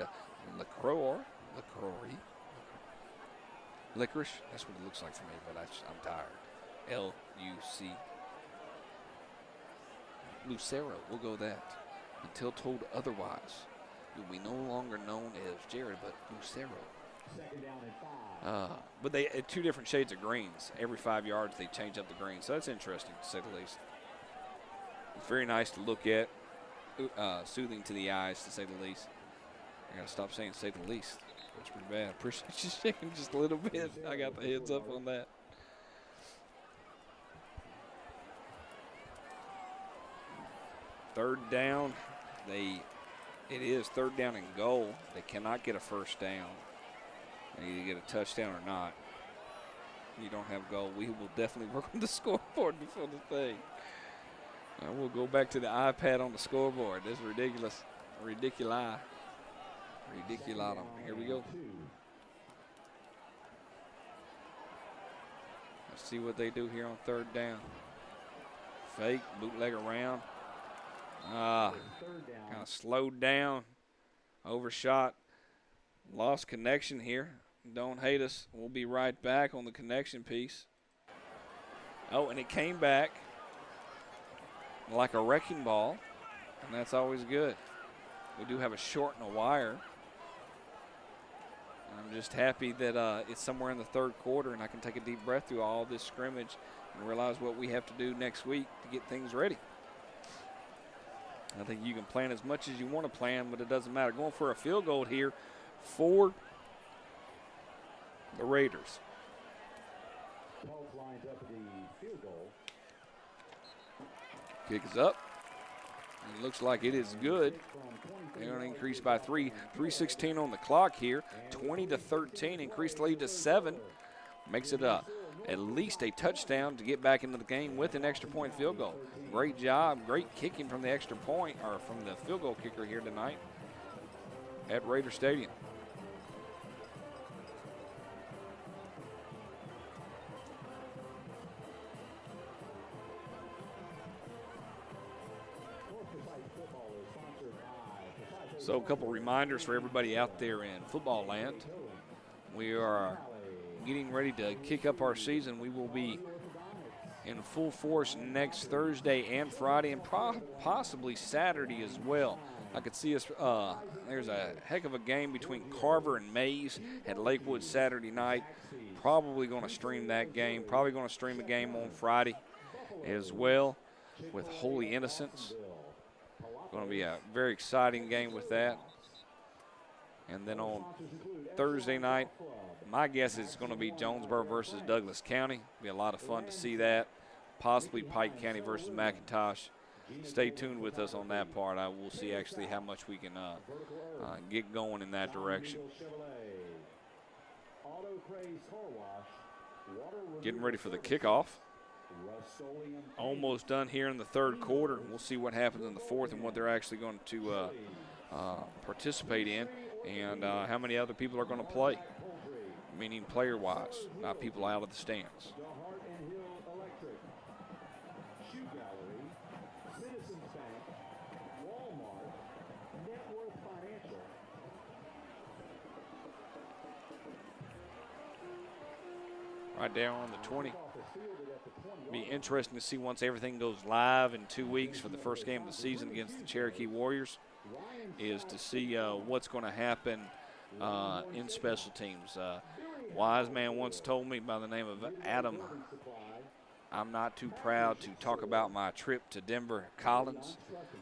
Licorice. Licorice, that's what it looks like for me, but I'm tired. L-U-C. Lucero, we'll go that. Until told otherwise, you'll be no longer known as Jared, but Lucero. But they two different shades of greens. Every 5 yards, they change up the green. So that's interesting, to say the least. It's very nice to look at, soothing to the eyes, to say the least. I got to stop saying "say the least." That's pretty bad. I appreciate you shaking just a little bit. I got the heads up on that. Third down. It is third down and goal. They cannot get a first down. They either get a touchdown or not. You don't have goal. We will definitely work on the scoreboard before the thing. We'll go back to the iPad on the scoreboard. This is ridiculous. Ridiculi. Ridiculatum. Here we go. Let's see what they do here on third down. Fake, bootleg around. Kind of slowed down, overshot, lost connection here. Don't hate us. We'll be right back on the connection piece. Oh, and it came back like a wrecking ball, and that's always good. We do have a short and a wire. I'm just happy that it's somewhere in the third quarter and I can take a deep breath through all this scrimmage and realize what we have to do next week to get things ready. I think you can plan as much as you want to plan, but it doesn't matter. Going for a field goal here for the Raiders. Kick is up. It looks like it is good. They're going to increase by 3. 3:16 on the clock here. 20-13. Increase the lead to 7. Makes it at least a touchdown to get back into the game with an extra point field goal. Great job. Great kicking from the extra point, or from the field goal kicker here tonight at Raider Stadium. So a couple reminders for everybody out there in football land. We are getting ready to kick up our season. We will be in full force next Thursday and Friday, and possibly Saturday as well. I could see us, there's a heck of a game between Carver and Mays at Lakewood Saturday night. Probably going to stream that game. Probably going to stream a game on Friday as well with Holy Innocents. Going to be a very exciting game with that. And then on Thursday night, my guess is going to be Jonesboro versus Douglas County. Be a lot of fun to see that. Possibly Pike County versus McIntosh. Stay tuned with us on that part. I will see actually how much we can get going in that direction. Getting ready for the kickoff. Almost done here in the third quarter. We'll see what happens in the fourth and what they're actually going to participate in, and how many other people are going to play, meaning player-wise, not people out of the stands. Right down on the 20. Be interesting to see once everything goes live in 2 weeks for the first game of the season against the Cherokee Warriors, is to see what's going to happen in special teams. Wise man once told me by the name of Adam, I'm not too proud to talk about my trip to Denver. Collins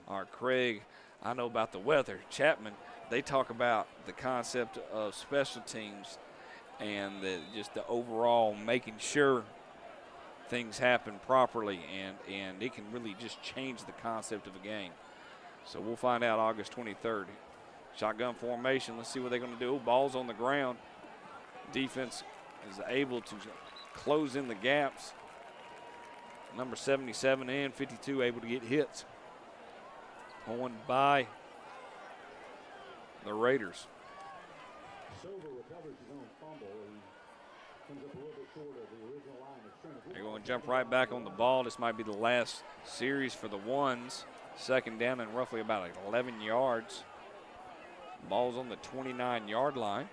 or Craig, I know about the weather. Chapman, they talk about the concept of special teams and just the overall making sure things happen properly, and it can really just change the concept of a game. So we'll find out August 23rd. Shotgun formation. Let's see what they're going to do. Ball's on the ground. Defense is able to close in the gaps. Number 77 and 52 able to get hits on by the Raiders. They're going to jump right back on the ball. This might be the last series for the ones. Second down and roughly about 11 yards. Ball's on the 29-yard line.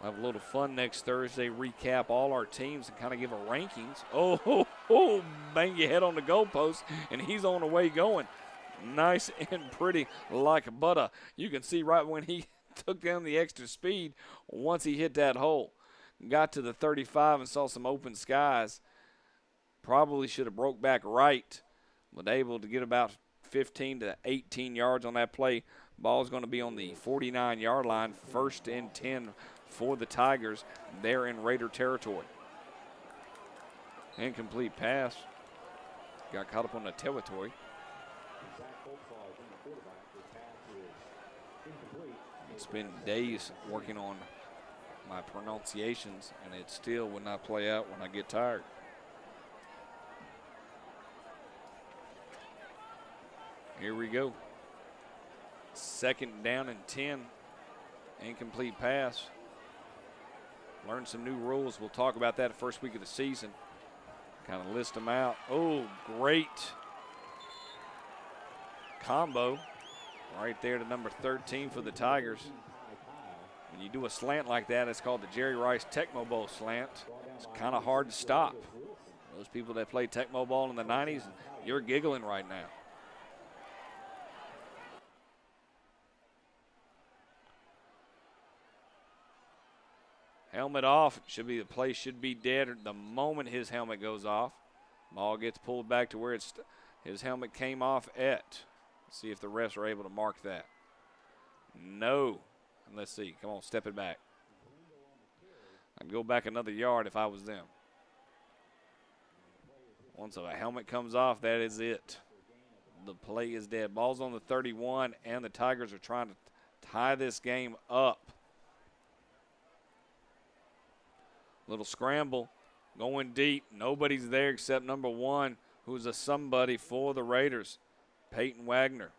We'll have a little fun next Thursday, recap all our teams and kind of give a rankings. Oh, bang your head on the goalpost, and he's on the way going. nice and pretty like butter. You can see right when he took down the extra speed once he hit that hole. Got to the 35 and saw some open skies. Probably should have broke back right, but able to get about 15 to 18 yards on that play. Ball's going to be on the 49-yard line, 1st and 10 for the Tigers. They're in Raider territory. Incomplete pass. Got caught up on the territory. It's been days working on my pronunciations, and it still would not play out when I get tired. Here we go. 2nd down and 10. Incomplete pass. Learned some new rules. We'll talk about that the first week of the season. Kind of list them out. Oh, great combo right there to number 13 for the Tigers. When you do a slant like that, it's called the Jerry Rice Tecmo Bowl slant. It's kind of hard to stop. Those people that played Tecmo Bowl in the 90s, you're giggling right now. Helmet off. The play should be dead the moment his helmet goes off. Ball gets pulled back to where his helmet came off at. Let's see if the refs are able to mark that. No. And let's see. Come on, step it back. I'd go back another yard if I was them. Once a helmet comes off, that is it. The play is dead. Ball's on the 31, and the Tigers are trying to tie this game up. Little scramble, going deep. Nobody's there except number 1, who's a somebody for the Raiders, Peyton Wagner.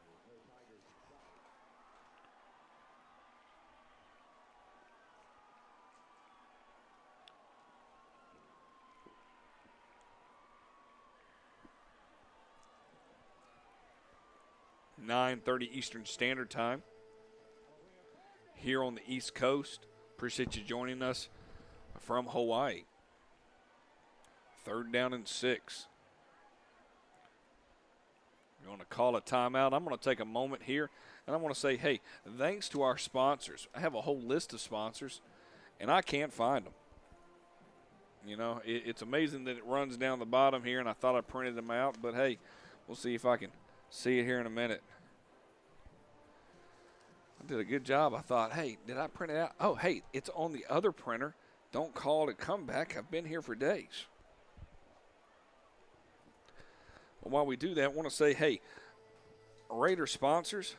(9:30) Eastern Standard Time here on the East Coast. Appreciate you joining us from Hawaii. 3rd down and 6. You want to call a timeout? I'm going to take a moment here, and I want to say, hey, thanks to our sponsors. I have a whole list of sponsors, and I can't find them. You know, it's amazing that it runs down the bottom here, and I thought I printed them out, but, hey, we'll see if I can see it here in a minute. I did a good job. I thought, hey, did I print it out? Oh, hey, it's on the other printer. Don't call it a comeback. I've been here for days. Well, while we do that, I want to say, hey, Raider sponsors,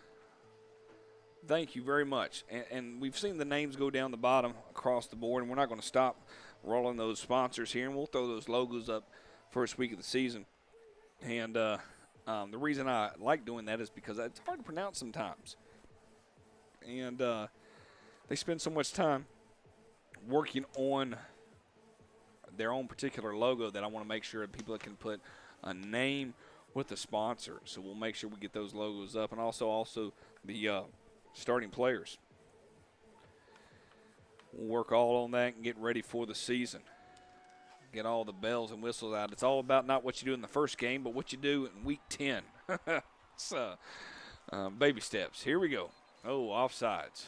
thank you very much. And we've seen the names go down the bottom across the board, and we're not going to stop rolling those sponsors here, and we'll throw those logos up first week of the season. And the reason I like doing that is because it's hard to pronounce sometimes. And they spend so much time working on their own particular logo that I want to make sure people can put a name with the sponsor. So we'll make sure we get those logos up, and also the starting players. We'll work all on that and get ready for the season. Get all the bells and whistles out. It's all about not what you do in the first game, but what you do in week 10. So, baby steps. Here we go. Oh, offsides.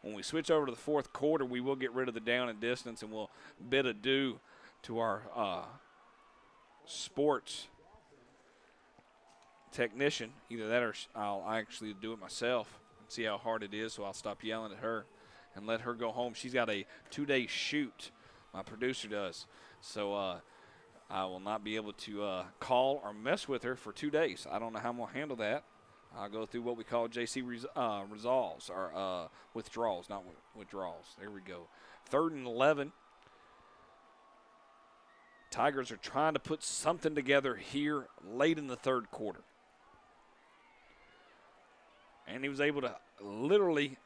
When we switch over to the 4th quarter, we will get rid of the down and distance, and we'll bid adieu to our sports technician. Either that or I'll actually do it myself and see how hard it is, so I'll stop yelling at her and let her go home. She's got a 2-day shoot, my producer does. So I will not be able to call or mess with her for 2 days. I don't know how I'm going to handle that. I'll go through what we call JC resolves, or withdrawals, not withdrawals. There we go. 3rd and 11. Tigers are trying to put something together here late in the 3rd quarter. And he was able to literally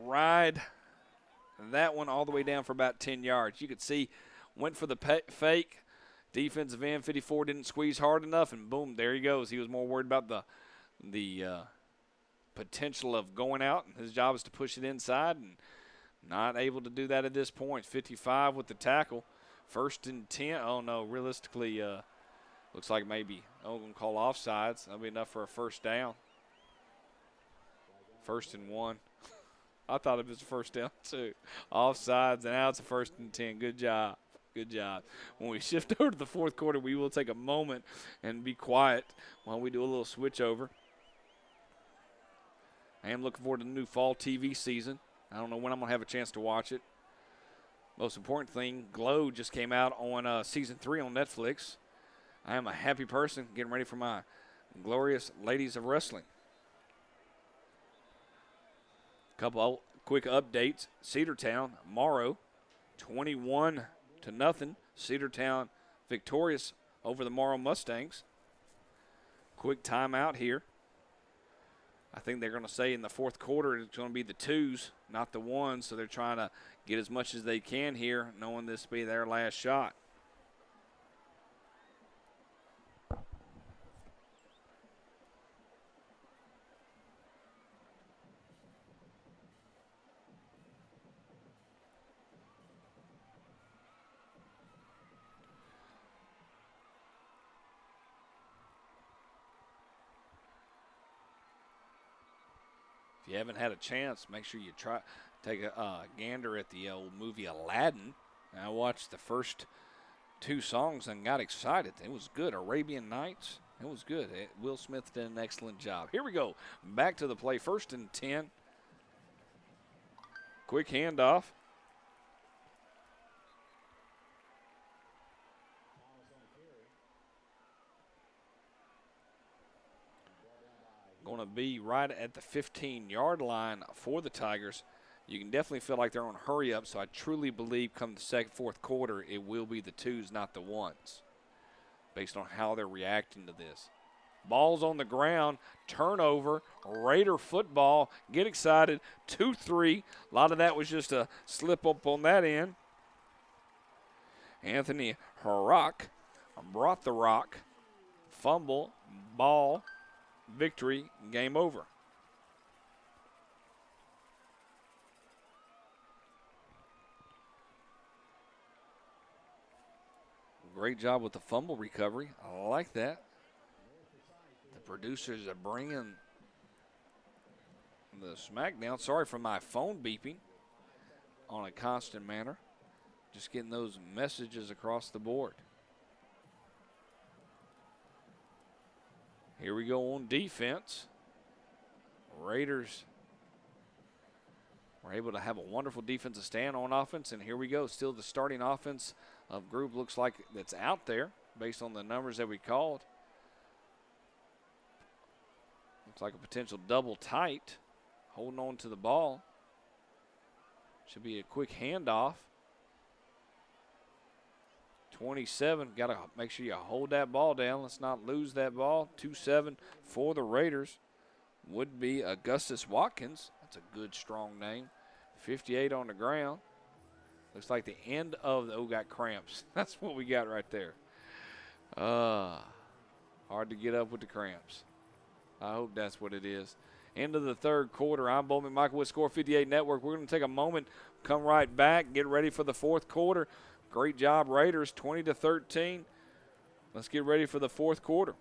ride that one all the way down for about 10 yards. You could see, went for the fake. Defensive end, 54, didn't squeeze hard enough, and boom, there he goes. He was more worried about the potential of going out, and his job is to push it inside, and not able to do that at this point. 55 with the tackle. 1st and 10. Oh, no, realistically, Looks like maybe going to call offsides. That'll be enough for a first down. 1st and 1. I thought it was a first down, too. Offsides, and now it's a 1st and 10. Good job. Good job. When we shift over to the fourth quarter, we will take a moment and be quiet while we do a little switch over. I am looking forward to the new fall TV season. I don't know when I'm going to have a chance to watch it. Most important thing, Glow just came out on Season 3 on Netflix. I am a happy person getting ready for my glorious ladies of wrestling. Couple quick updates. Cedartown, Morrow, 21-0. Cedartown victorious over the Morrow Mustangs. Quick timeout here. I think they're going to say in the fourth quarter it's going to be the 2s, not the 1s, so they're trying to get as much as they can here, knowing this will be their last shot. If you haven't had a chance, make sure you take a gander at the old movie Aladdin. I watched the first 2 songs and got excited. It was good. Arabian Nights. It was good. Will Smith did an excellent job. Here we go. Back to the play. 1st and 10. Quick handoff. Going to be right at the 15-yard line for the Tigers. You can definitely feel like they're on hurry up, so I truly believe come the fourth quarter it will be the 2s, not the 1s, based on how they're reacting to this. Ball's on the ground, turnover, Raider football, get excited, 2-3. A lot of that was just a slip up on that end. Anthony Harrock brought the rock, fumble, ball, victory, game over. Great job with the fumble recovery. I like that. The producers are bringing the smackdown. Sorry for my phone beeping on a constant manner. Just getting those messages across the board. Here we go on defense. Raiders were able to have a wonderful defensive stand on offense, and here we go. Still the starting offense of group looks like that's out there based on the numbers that we called. Looks like a potential double tight. Holding on to the ball. Should be a quick handoff. 27, got to make sure you hold that ball down. Let's not lose that ball. 2-7 for the Raiders would be Augustus Watkins. That's a good, strong name. 58 on the ground. Looks like the end of the, got cramps. That's what we got right there. Hard to get up with the cramps. I hope that's what it is. End of the third quarter. I'm Bo McMichael with Score 58 Network. We're going to take a moment, come right back, get ready for the fourth quarter. Great job, Raiders, 20-13. Let's get ready for the fourth quarter.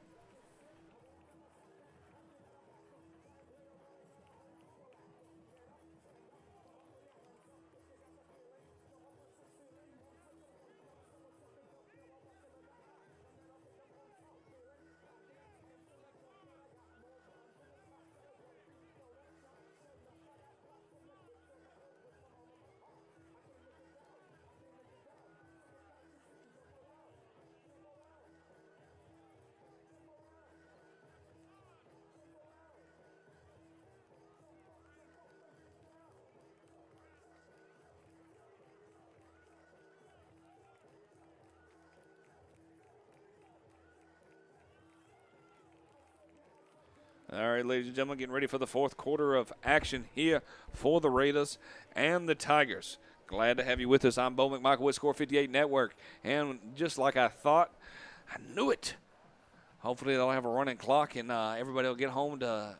All right, ladies and gentlemen, getting ready for the fourth quarter of action here for the Raiders and the Tigers. Glad to have you with us. I'm Bo McMichael with Score 58 Network. And just like I thought, I knew it. Hopefully they'll have a running clock and everybody will get home to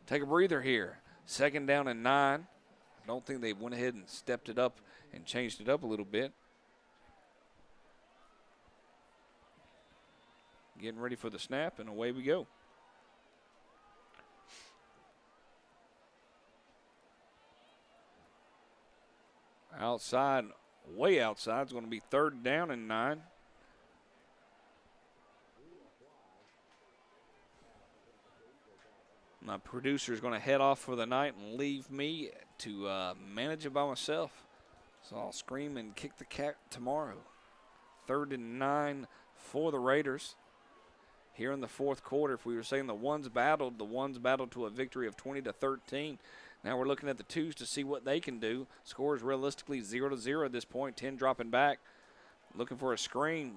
take a breather here. 2nd down and 9. I don't think they went ahead and stepped it up and changed it up a little bit. getting ready for the snap, and away we go. Outside, way outside, is going to be 3rd down and 9. My producer is going to head off for the night and leave me to manage it by myself. So I'll scream and kick the cat tomorrow. 3rd and 9 for the Raiders. Here in the 4th quarter, if we were saying the ones battled to a victory of 20-13. Now we're looking at the twos to see what they can do. Score is realistically 0-0 at this point. 10 dropping back, looking for a screen.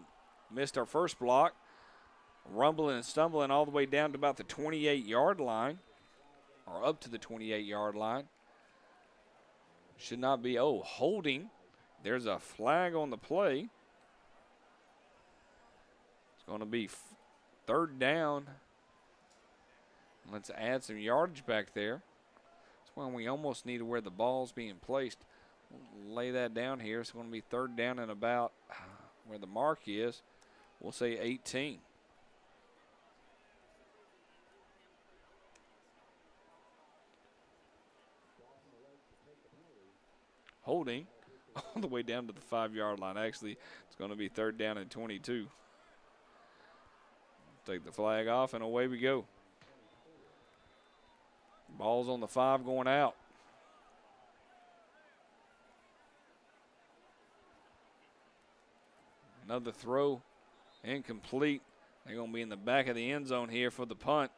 Missed our first block. Rumbling and stumbling all the way down to about the 28-yard line, or up to the 28-yard line. Should not be, holding. There's a flag on the play. It's going to be 3rd down. Let's add some yardage back there. That's when we almost need to where the ball's being placed. We'll lay that down here. It's going to be 3rd down and about where the mark is. We'll say 18. Holding all the way down to the 5-yard line. Actually, it's going to be 3rd down and 22. Take the flag off, and away we go. Ball's on the 5 going out. Another throw, incomplete. They're going to be in the back of the end zone here for the punt.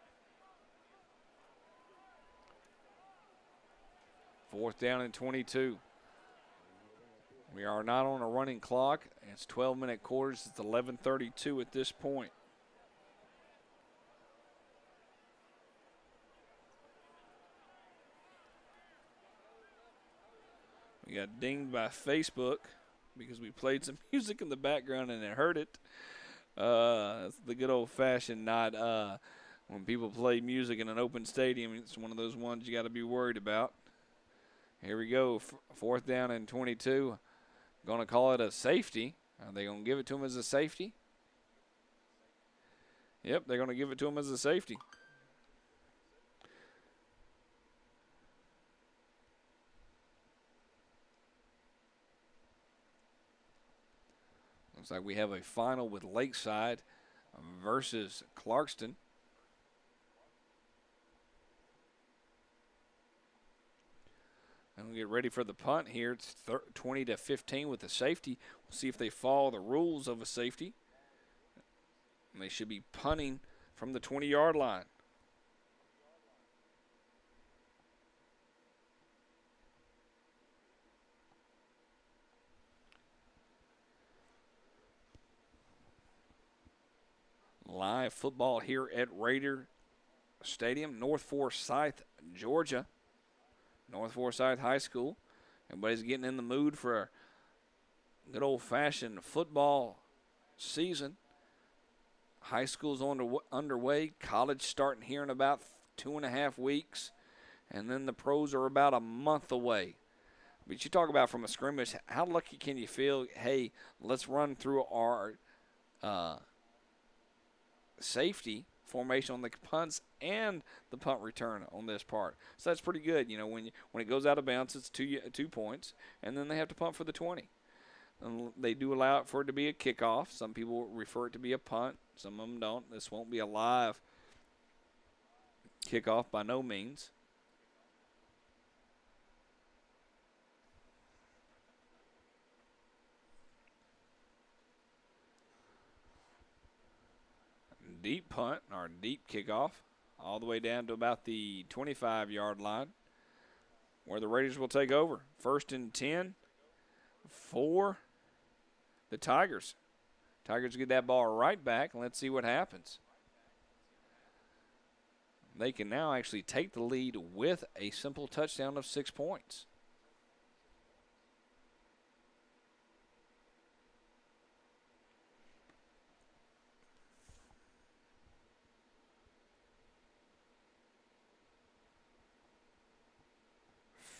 4th down and 22. We are not on a running clock. It's 12-minute quarters. It's 11:32 at this point. We got dinged by Facebook because we played some music in the background and it hurt it. It's the good old-fashioned not when people play music in an open stadium. It's one of those ones you got to be worried about. Here we go, 4th down and 22. Going to call it a safety. Are they going to give it to him as a safety? Yep, they're going to give it to him as a safety. Looks like we have a final with Lakeside versus Clarkston. And we'll get ready for the punt here. It's 20-15 with the safety. We'll see if they follow the rules of a safety. And they should be punting from the 20-yard line. Live football here at Raider Stadium, North Forsyth, Georgia. North Forsyth High School. Everybody's getting in the mood for a good old-fashioned football season. High school's underway. College starting here in about 2.5 weeks. And then the pros are about a month away. But you talk about from a scrimmage, how lucky can you feel, hey, let's run through our safety formation on the punts and the punt return on this part. So that's pretty good. You know, when it goes out of bounds, it's 2 points, and then they have to punt for the 20. And they do allow it for it to be a kickoff. Some people refer it to be a punt. Some of them don't. This won't be a live kickoff by no means. Deep punt, or deep kickoff, all the way down to about the 25-yard line, where the Raiders will take over. 1st and 10 for the Tigers. Tigers get that ball right back, and let's see what happens. They can now actually take the lead with a simple touchdown of 6 points.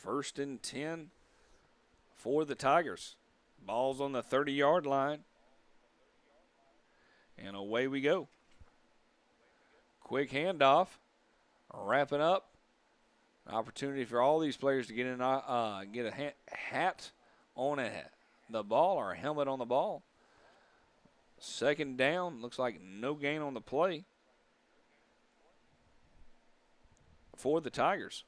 First and 10 for the Tigers. Ball's on the 30-yard line. And away we go. Quick handoff. Wrapping up. Opportunity for all these players to get a hat on the ball or a helmet on the ball. Second down. Looks like no gain on the play for the Tigers.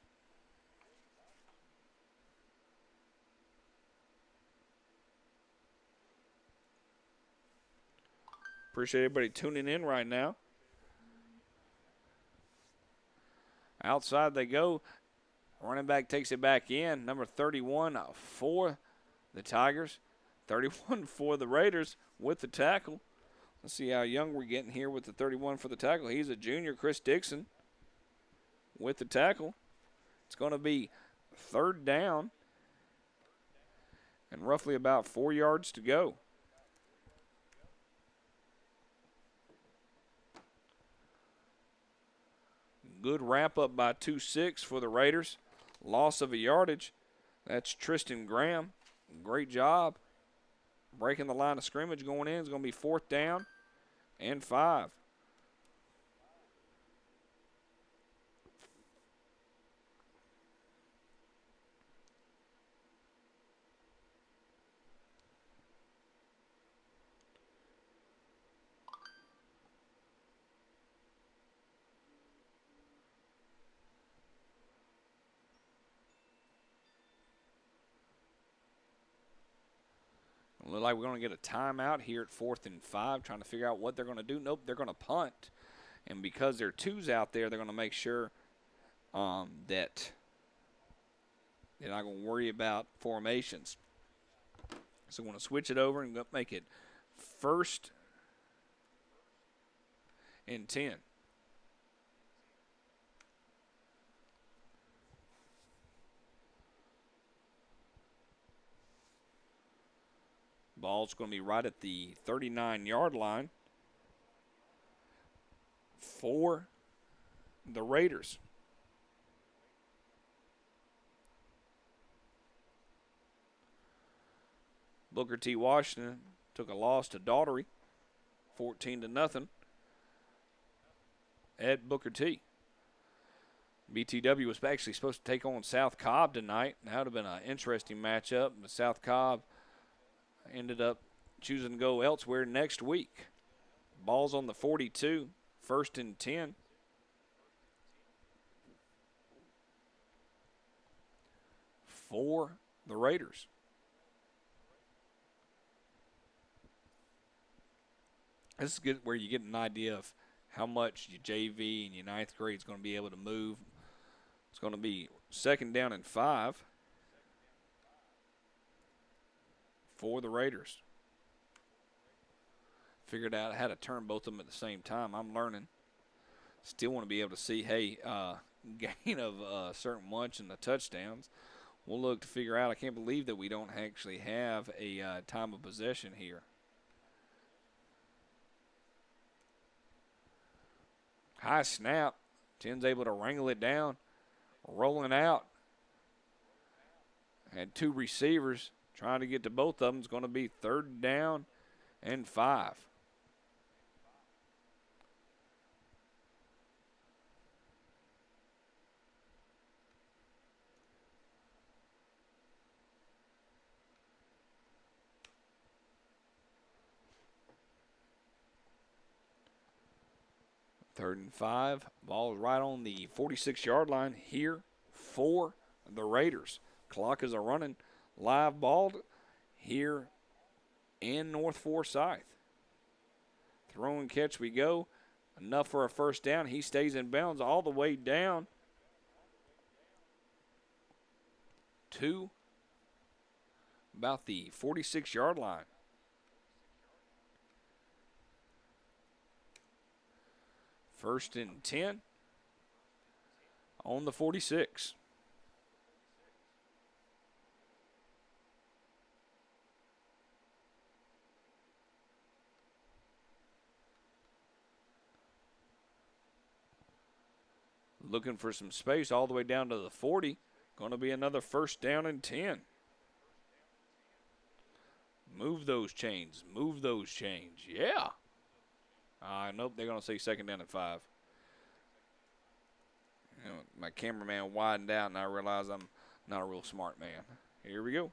Appreciate everybody tuning in right now. Outside they go. Running back takes it back in. Number 31 for the Tigers. 31 for the Raiders with the tackle. Let's see how young we're getting here with the 31 for the tackle. He's a junior, Chris Dixon, with the tackle. It's going to be third down and roughly about 4 yards to go. Good wrap up by 2-6 for the Raiders. Loss of a yardage. That's Tristan Graham. Great job. Breaking the line of scrimmage going in. It's going to be 4th down and 5. Look like we're going to get a timeout here at 4th and 5, trying to figure out what they're going to do. Nope, they're going to punt. And because there are 2s out there, they're going to make sure that they're not going to worry about formations. So we're going to switch it over and make it 1st and 10. Ball's going to be right at the 39-yard line for the Raiders. Booker T. Washington took a loss to Daughtery, 14-0 at Booker T. BTW was actually supposed to take on South Cobb tonight. That would have been an interesting matchup, but South Cobb ended up choosing to go elsewhere next week. Ball's on the 42, 1st and 10. For the Raiders. This is good where you get an idea of how much your JV and your 9th grade is going to be able to move. It's going to be 2nd down and 5. For the Raiders. Figured out how to turn both of them at the same time. I'm learning. Still want to be able to see, hey, gain of certain much in the touchdowns. We'll look to figure out. I can't believe that we don't actually have a time of possession here. High snap. 10's able to wrangle it down. Rolling out. Had 2 receivers. Trying to get to both of them is going to be 3rd down and 5. Third and 5. Ball is right on the 46-yard line here for the Raiders. Clock is a running. Live ball here in North Forsyth. Throw and catch we go. Enough for a 1st down. He stays in bounds all the way down to about the 46-yard line. First and 10 on the 46. Looking for some space all the way down to the 40. Going to be another 1st down and 10. Move those chains. Move those chains. Yeah. Nope, they're going to say 2nd down and 5. My cameraman widened out, and I realized I'm not a real smart man. Here we go.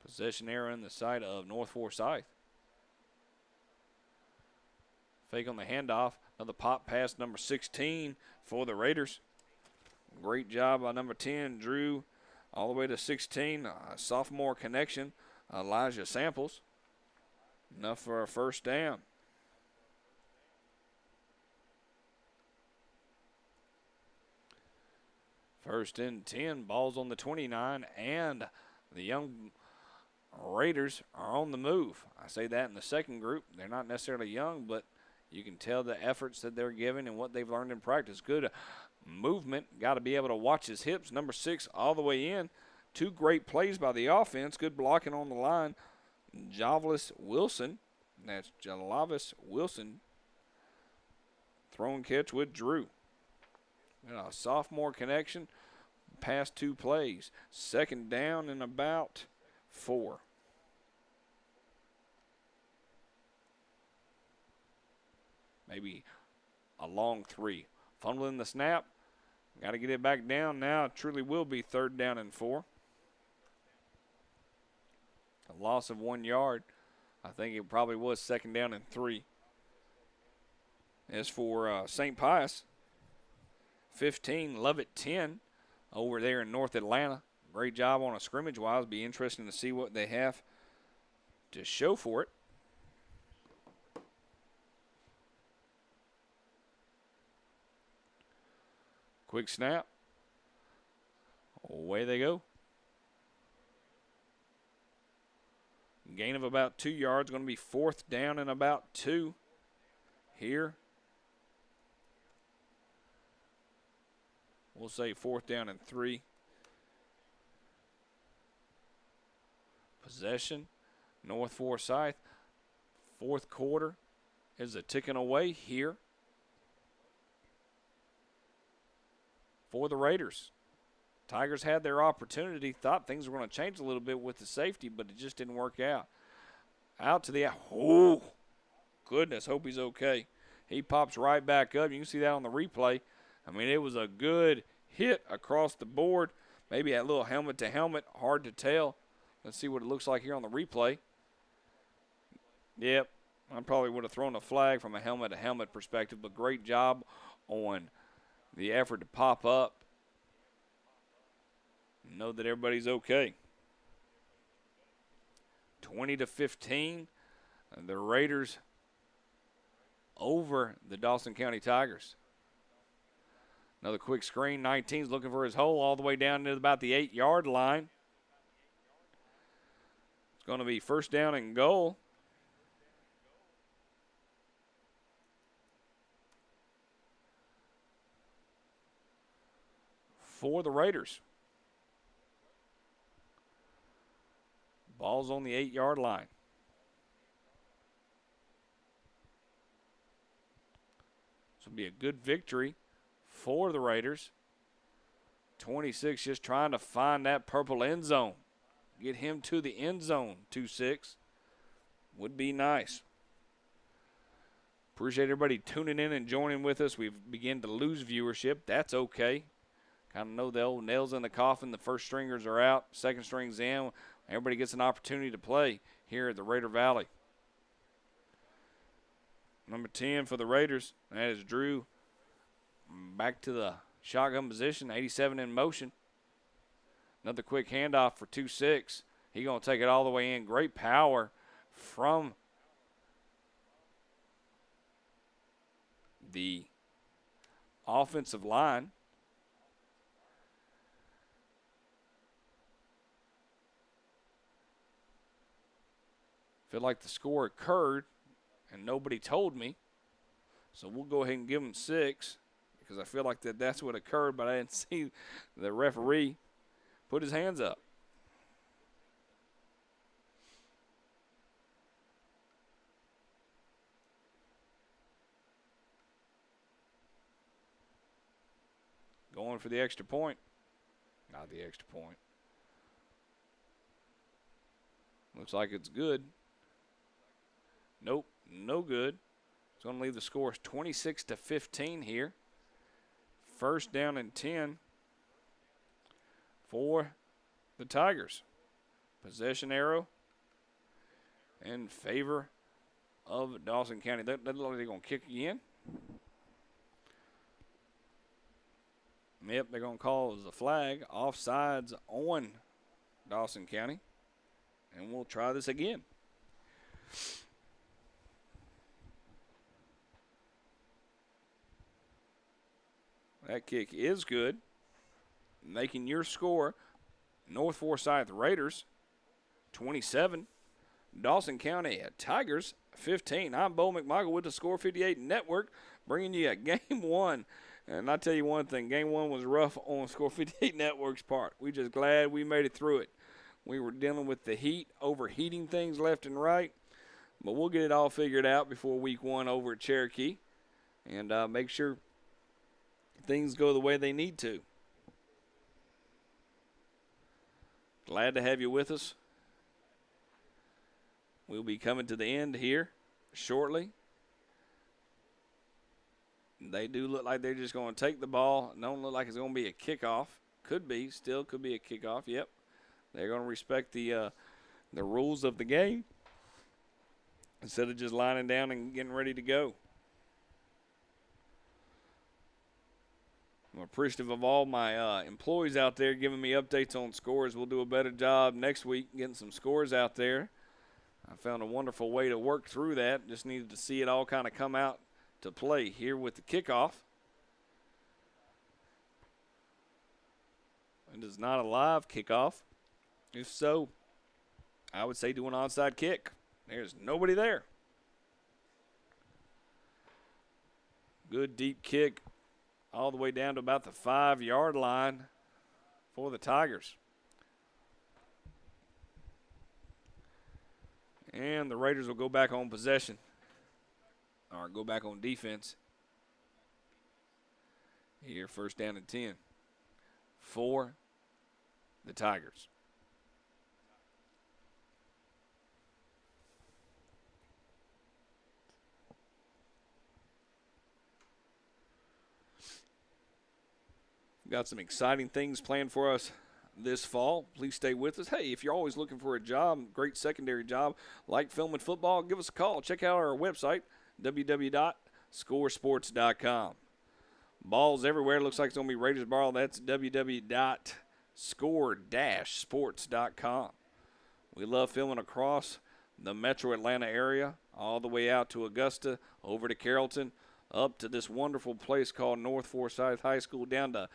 Possession error in the side of North Forsyth. Fake on the handoff. Another pop pass, number 16 for the Raiders. Great job by number 10, Drew, all the way to 16. Sophomore connection, Elijah Samples. Enough for a first down. First and 10, ball's on the 29, and the young Raiders are on the move. I say that in the second group. They're not necessarily young, but you can tell the efforts that they're giving and what they've learned in practice. Good movement. Got to be able to watch his hips. Number 6 all the way in. 2 great plays by the offense. Good blocking on the line. Javis Wilson. That's Jalavis Wilson. Throw and catch with Drew. And a sophomore connection. Past 2 plays. Second down and about 4. Maybe a long 3. Fumbling the snap. Got to get it back down now. It truly will be 3rd down and 4. A loss of 1 yard. I think it probably was 2nd down and 3. As for St. Pius, 15, Lovett 10 over there in North Atlanta. Great job on a scrimmage-wise. Be interesting to see what they have to show for it. Quick snap. Away they go. Gain of about 2 yards. Going to be 4th down and about 2 here. We'll say 4th down and 3. Possession. North Forsyth. 4th quarter is a ticking away here for the Raiders. Tigers had their opportunity, thought things were going to change a little bit with the safety, but it just didn't work out. Out to the, oh, goodness, hope he's okay. He pops right back up. You can see that on the replay. I mean, it was a good hit across the board. Maybe a little helmet to helmet, hard to tell. Let's see what it looks like here on the replay. Yep, I probably would have thrown a flag from a helmet to helmet perspective, but great job on the effort to pop up. Know that everybody's okay. 20-15, the Raiders over the Dawson County Tigers. Another quick screen. 19's looking for his hole all the way down to about the 8-yard line. It's going to be 1st down and goal. For the Raiders. Ball's on the 8-yard line. This will be a good victory for the Raiders. 26 just trying to find that purple end zone. Get him to the end zone, 2-6. Would be nice. Appreciate everybody tuning in and joining with us. We've begun to lose viewership. That's okay. Kind of know the old nails in the coffin. The first stringers are out, second string's in. Everybody gets an opportunity to play here at the Raider Valley. Number 10 for the Raiders, that is Drew. Back to the shotgun position, 87 in motion. Another quick handoff for 2-6. He's going to take it all the way in. Great power from the offensive line. Feel like the score occurred and nobody told me. So we'll go ahead and give them 6 because I feel like that's what occurred, but I didn't see the referee put his hands up. Going for the extra point. Not the extra point. Looks like it's good. Nope, no good. It's going to leave the score 26-15 here. First down and 10 for the Tigers. Possession arrow in favor of Dawson County. That looks like they're going to kick again. Yep, they're going to call as a flag. Offsides on Dawson County. And we'll try this again. That kick is good. Making your score, North Forsyth Raiders 27, Dawson County Tigers 15. I'm Bo McMichael with the Score 58 Network, bringing you a game one. And I tell you one thing, game one was rough on Score 58 Network's part. We just glad we made it through it. We were dealing with the heat, overheating things left and right. But we'll get it all figured out before week one over at Cherokee. And make sure things go the way they need to. Glad to have you with us. We'll be coming to the end here shortly. They do look like they're just going to take the ball. Don't look like it's going to be a kickoff. Could be, still could be a kickoff. Yep. They're going to respect the rules of the game instead of just lining down and getting ready to go. I'm appreciative of all my employees out there giving me updates on scores. We'll do a better job next week getting some scores out there. I found a wonderful way to work through that. Just needed to see it all kind of come out to play here with the kickoff. It is not a live kickoff. If so, I would say do an onside kick. There's nobody there. Good deep kick all the way down to about the 5-yard line for the Tigers. And the Raiders will go back on possession, or go back on defense. Here, first down and 10 for the Tigers. Got some exciting things planned for us this fall. Please stay with us. Hey, if you're always looking for a job, great secondary job like filming football, give us a call. Check out our website, www.scoresports.com. Balls everywhere. Looks like it's going to be Raiders ball. That's www.score-sports.com. We love filming across the metro Atlanta area, all the way out to Augusta, over to Carrollton, up to this wonderful place called North Forsyth High School, down to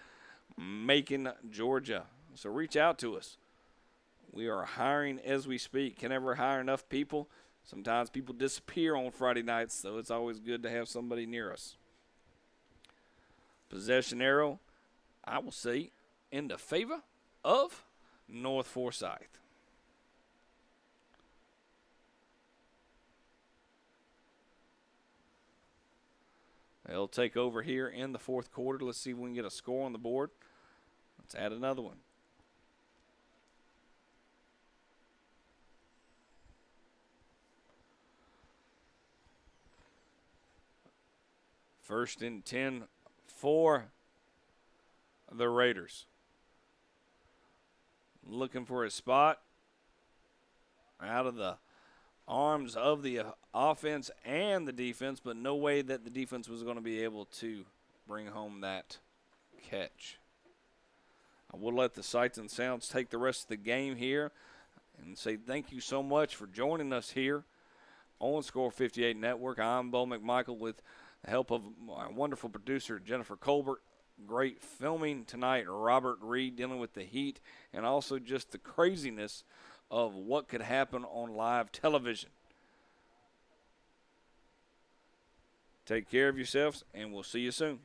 Macon, Georgia. So reach out to us. We are hiring as we speak. Can never hire enough people. Sometimes people disappear on Friday nights, so it's always good to have somebody near us. Possession arrow, I will say, in the favor of North Forsyth. They'll take over here in the fourth quarter. Let's see if we can get a score on the board. Let's add another one. First and 10 for the Raiders. Looking for a spot out of the arms of the offense and the defense, but no way that the defense was going to be able to bring home that catch. I will let the sights and sounds take the rest of the game here and say thank you so much for joining us here on Score 58 Network. I'm Bo McMichael with the help of my wonderful producer, Jennifer Colbert. Great filming tonight, Robert Reed, dealing with the heat and also just the craziness of what could happen on live television. Take care of yourselves, and we'll see you soon.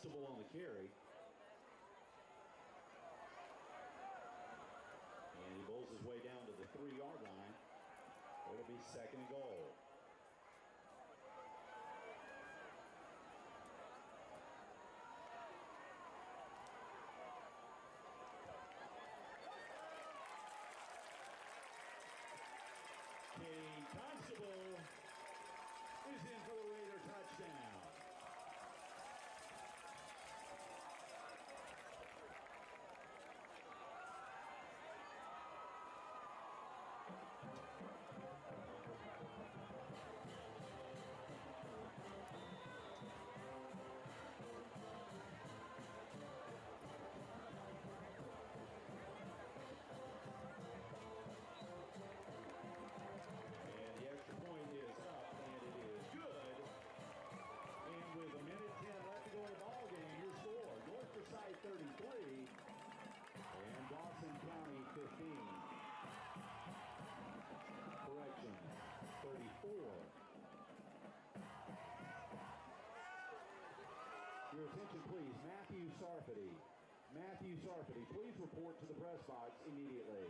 Constable on the carry. And he bowls his way down to the 3-yard line. It'll be second and goal. Constable is in for the Raider touchdown. And Dawson County 15. Correction, 34. Your attention, please. Matthew Sarfati, please report to the press box immediately.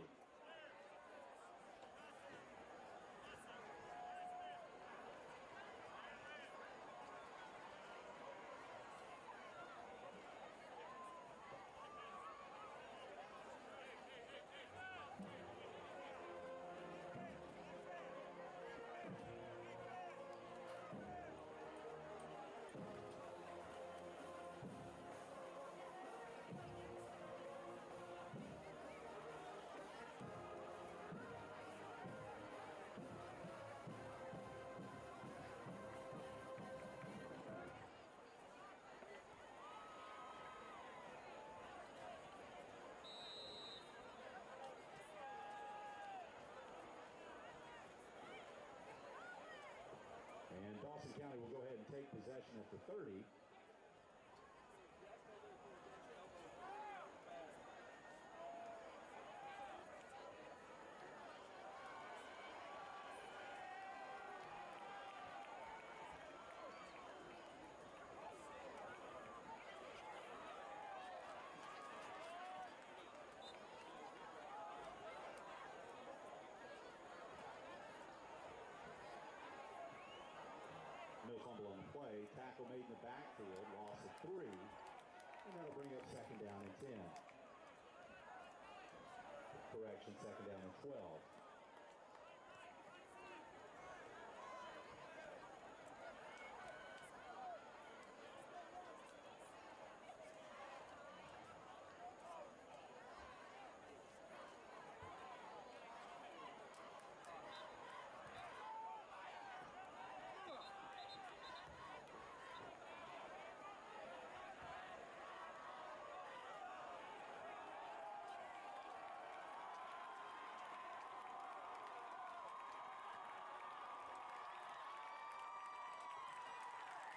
And Dawson County will go ahead and take possession at the 30. No fumble on the play. Tackle made in the backfield. Loss of 3. And that'll bring up second down and 10. Correction, second down and 12.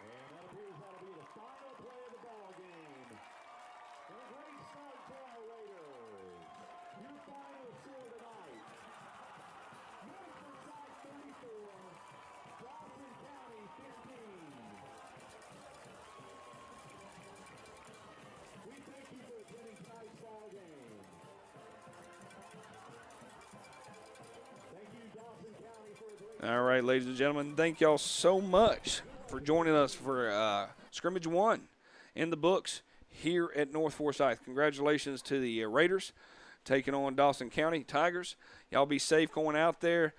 And that appears that'll be the final play of the ball game. And a great start for our Raiders. Your final score tonight: North Forsyth 34, Dawson County 15. We thank you for attending tonight's ball game. Thank you, Dawson County, for a great. All right, ladies and gentlemen, thank y'all so much for joining us for scrimmage 1 in the books here at North Forsyth. Congratulations to the Raiders taking on Dawson County Tigers. Y'all be safe going out there.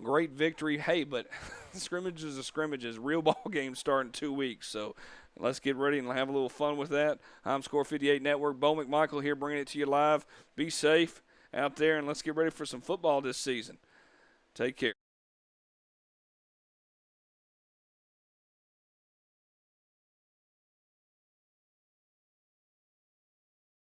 Great victory. Hey, but scrimmages are scrimmages. Real ball games start in 2 weeks, so let's get ready and have a little fun with that. I'm Score 58 Network. Bo McMichael here bringing it to you live. Be safe out there, and let's get ready for some football this season. Take care.